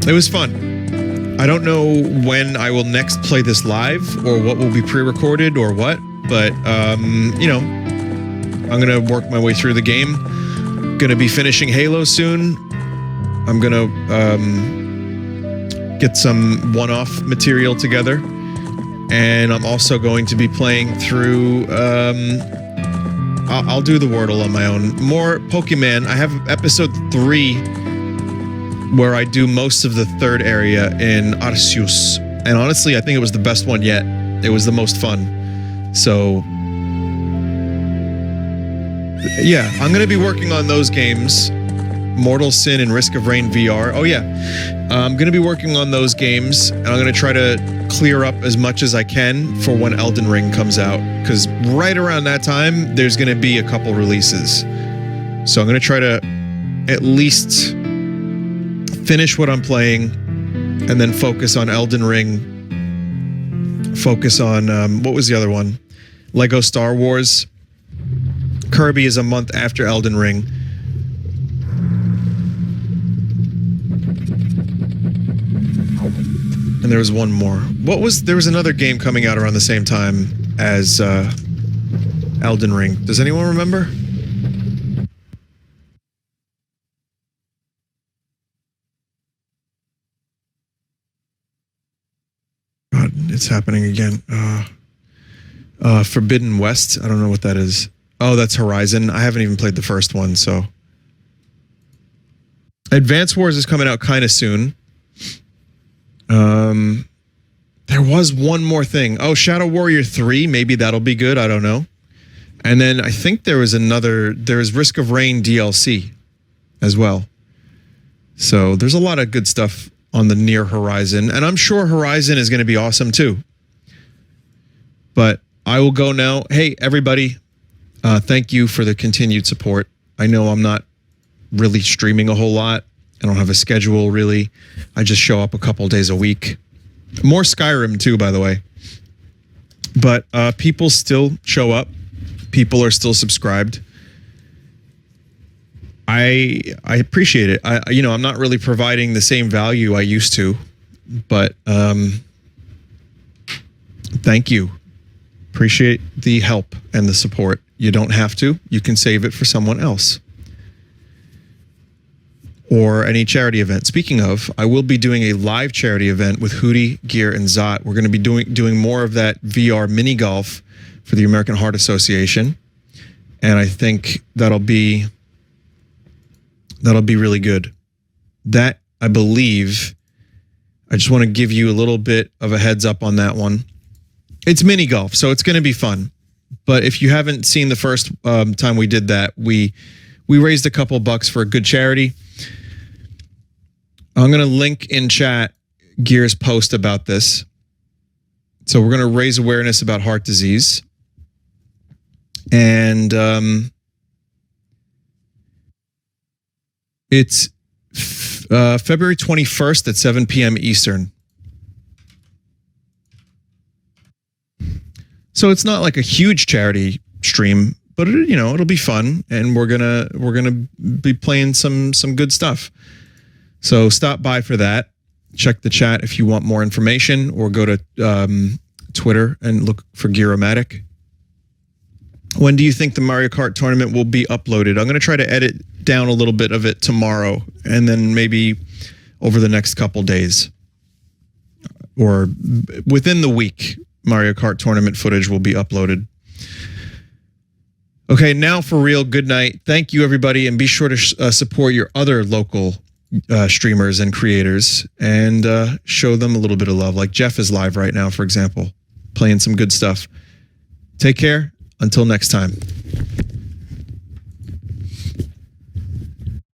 It was fun. I don't know when I will next play this live or what will be pre-recorded or what, but, you know, I'm going to work my way through the game. Going to be finishing Halo soon. I'm going to get some one-off material together. And I'm also going to be playing through, I'll do the Wordle on my own. More Pokemon. I have episode 3 where I do most of the 3rd area in Arceus. And honestly, I think it was the best one yet. It was the most fun. So, yeah, I'm going to be working on those games. Mortal Sin and Risk of Rain VR. Oh, yeah. I'm going to be working on those games. And I'm going to try to clear up as much as I can for when Elden Ring comes out. Because right around that time, there's going to be a couple releases. So I'm going to try to at least finish what I'm playing and then focus on Elden Ring. Focus on, what was the other one? Lego Star Wars. Kirby is a month after Elden Ring. And there was one more. There was another game coming out around the same time as Elden Ring. Does anyone remember? God, it's happening again. Forbidden West. I don't know what that is. Oh, that's Horizon. I haven't even played the first one, so. Advance Wars is coming out kind of soon. There was one more thing. Oh, Shadow Warrior 3. Maybe that'll be good. I don't know. And then I think there was Risk of Rain DLC as well. So there's a lot of good stuff on the near horizon. And I'm sure Horizon is going to be awesome too. But I will go now. Hey, everybody. Thank you for the continued support. I know I'm not really streaming a whole lot. I don't have a schedule, really. I just show up a couple days a week. More Skyrim, too, by the way. But people still show up. People are still subscribed. I appreciate it. I'm not really providing the same value I used to. But thank you. Appreciate the help and the support. You don't have to. You can save it for someone else. Or any charity event. Speaking of, I will be doing a live charity event with Hootie, Gear, and Zot. We're going to be doing more of that VR mini golf for the American Heart Association, and I think that'll be really good. That, I believe, I just want to give you a little bit of a heads up on that one. It's mini golf, so it's going to be fun. But if you haven't seen the first time we did that, we raised a couple bucks for a good charity. I'm going to link in chat Gear's post about this. So we're going to raise awareness about heart disease. And it's February 21st at 7 p.m. Eastern. So it's not like a huge charity stream, but it'll be fun, and we're gonna be playing some good stuff. So stop by for that. Check the chat if you want more information, or go to Twitter and look for Gearomatic. When do you think the Mario Kart tournament will be uploaded? I'm going to try to edit down a little bit of it tomorrow, and then maybe over the next couple days, or within the week, Mario Kart tournament footage will be uploaded. Okay, now for real, good night. Thank you, everybody, and be sure to support your other local streamers and creators, and show them a little bit of love. Like Jeff is live right now, for example, playing some good stuff. Take care. Until next time.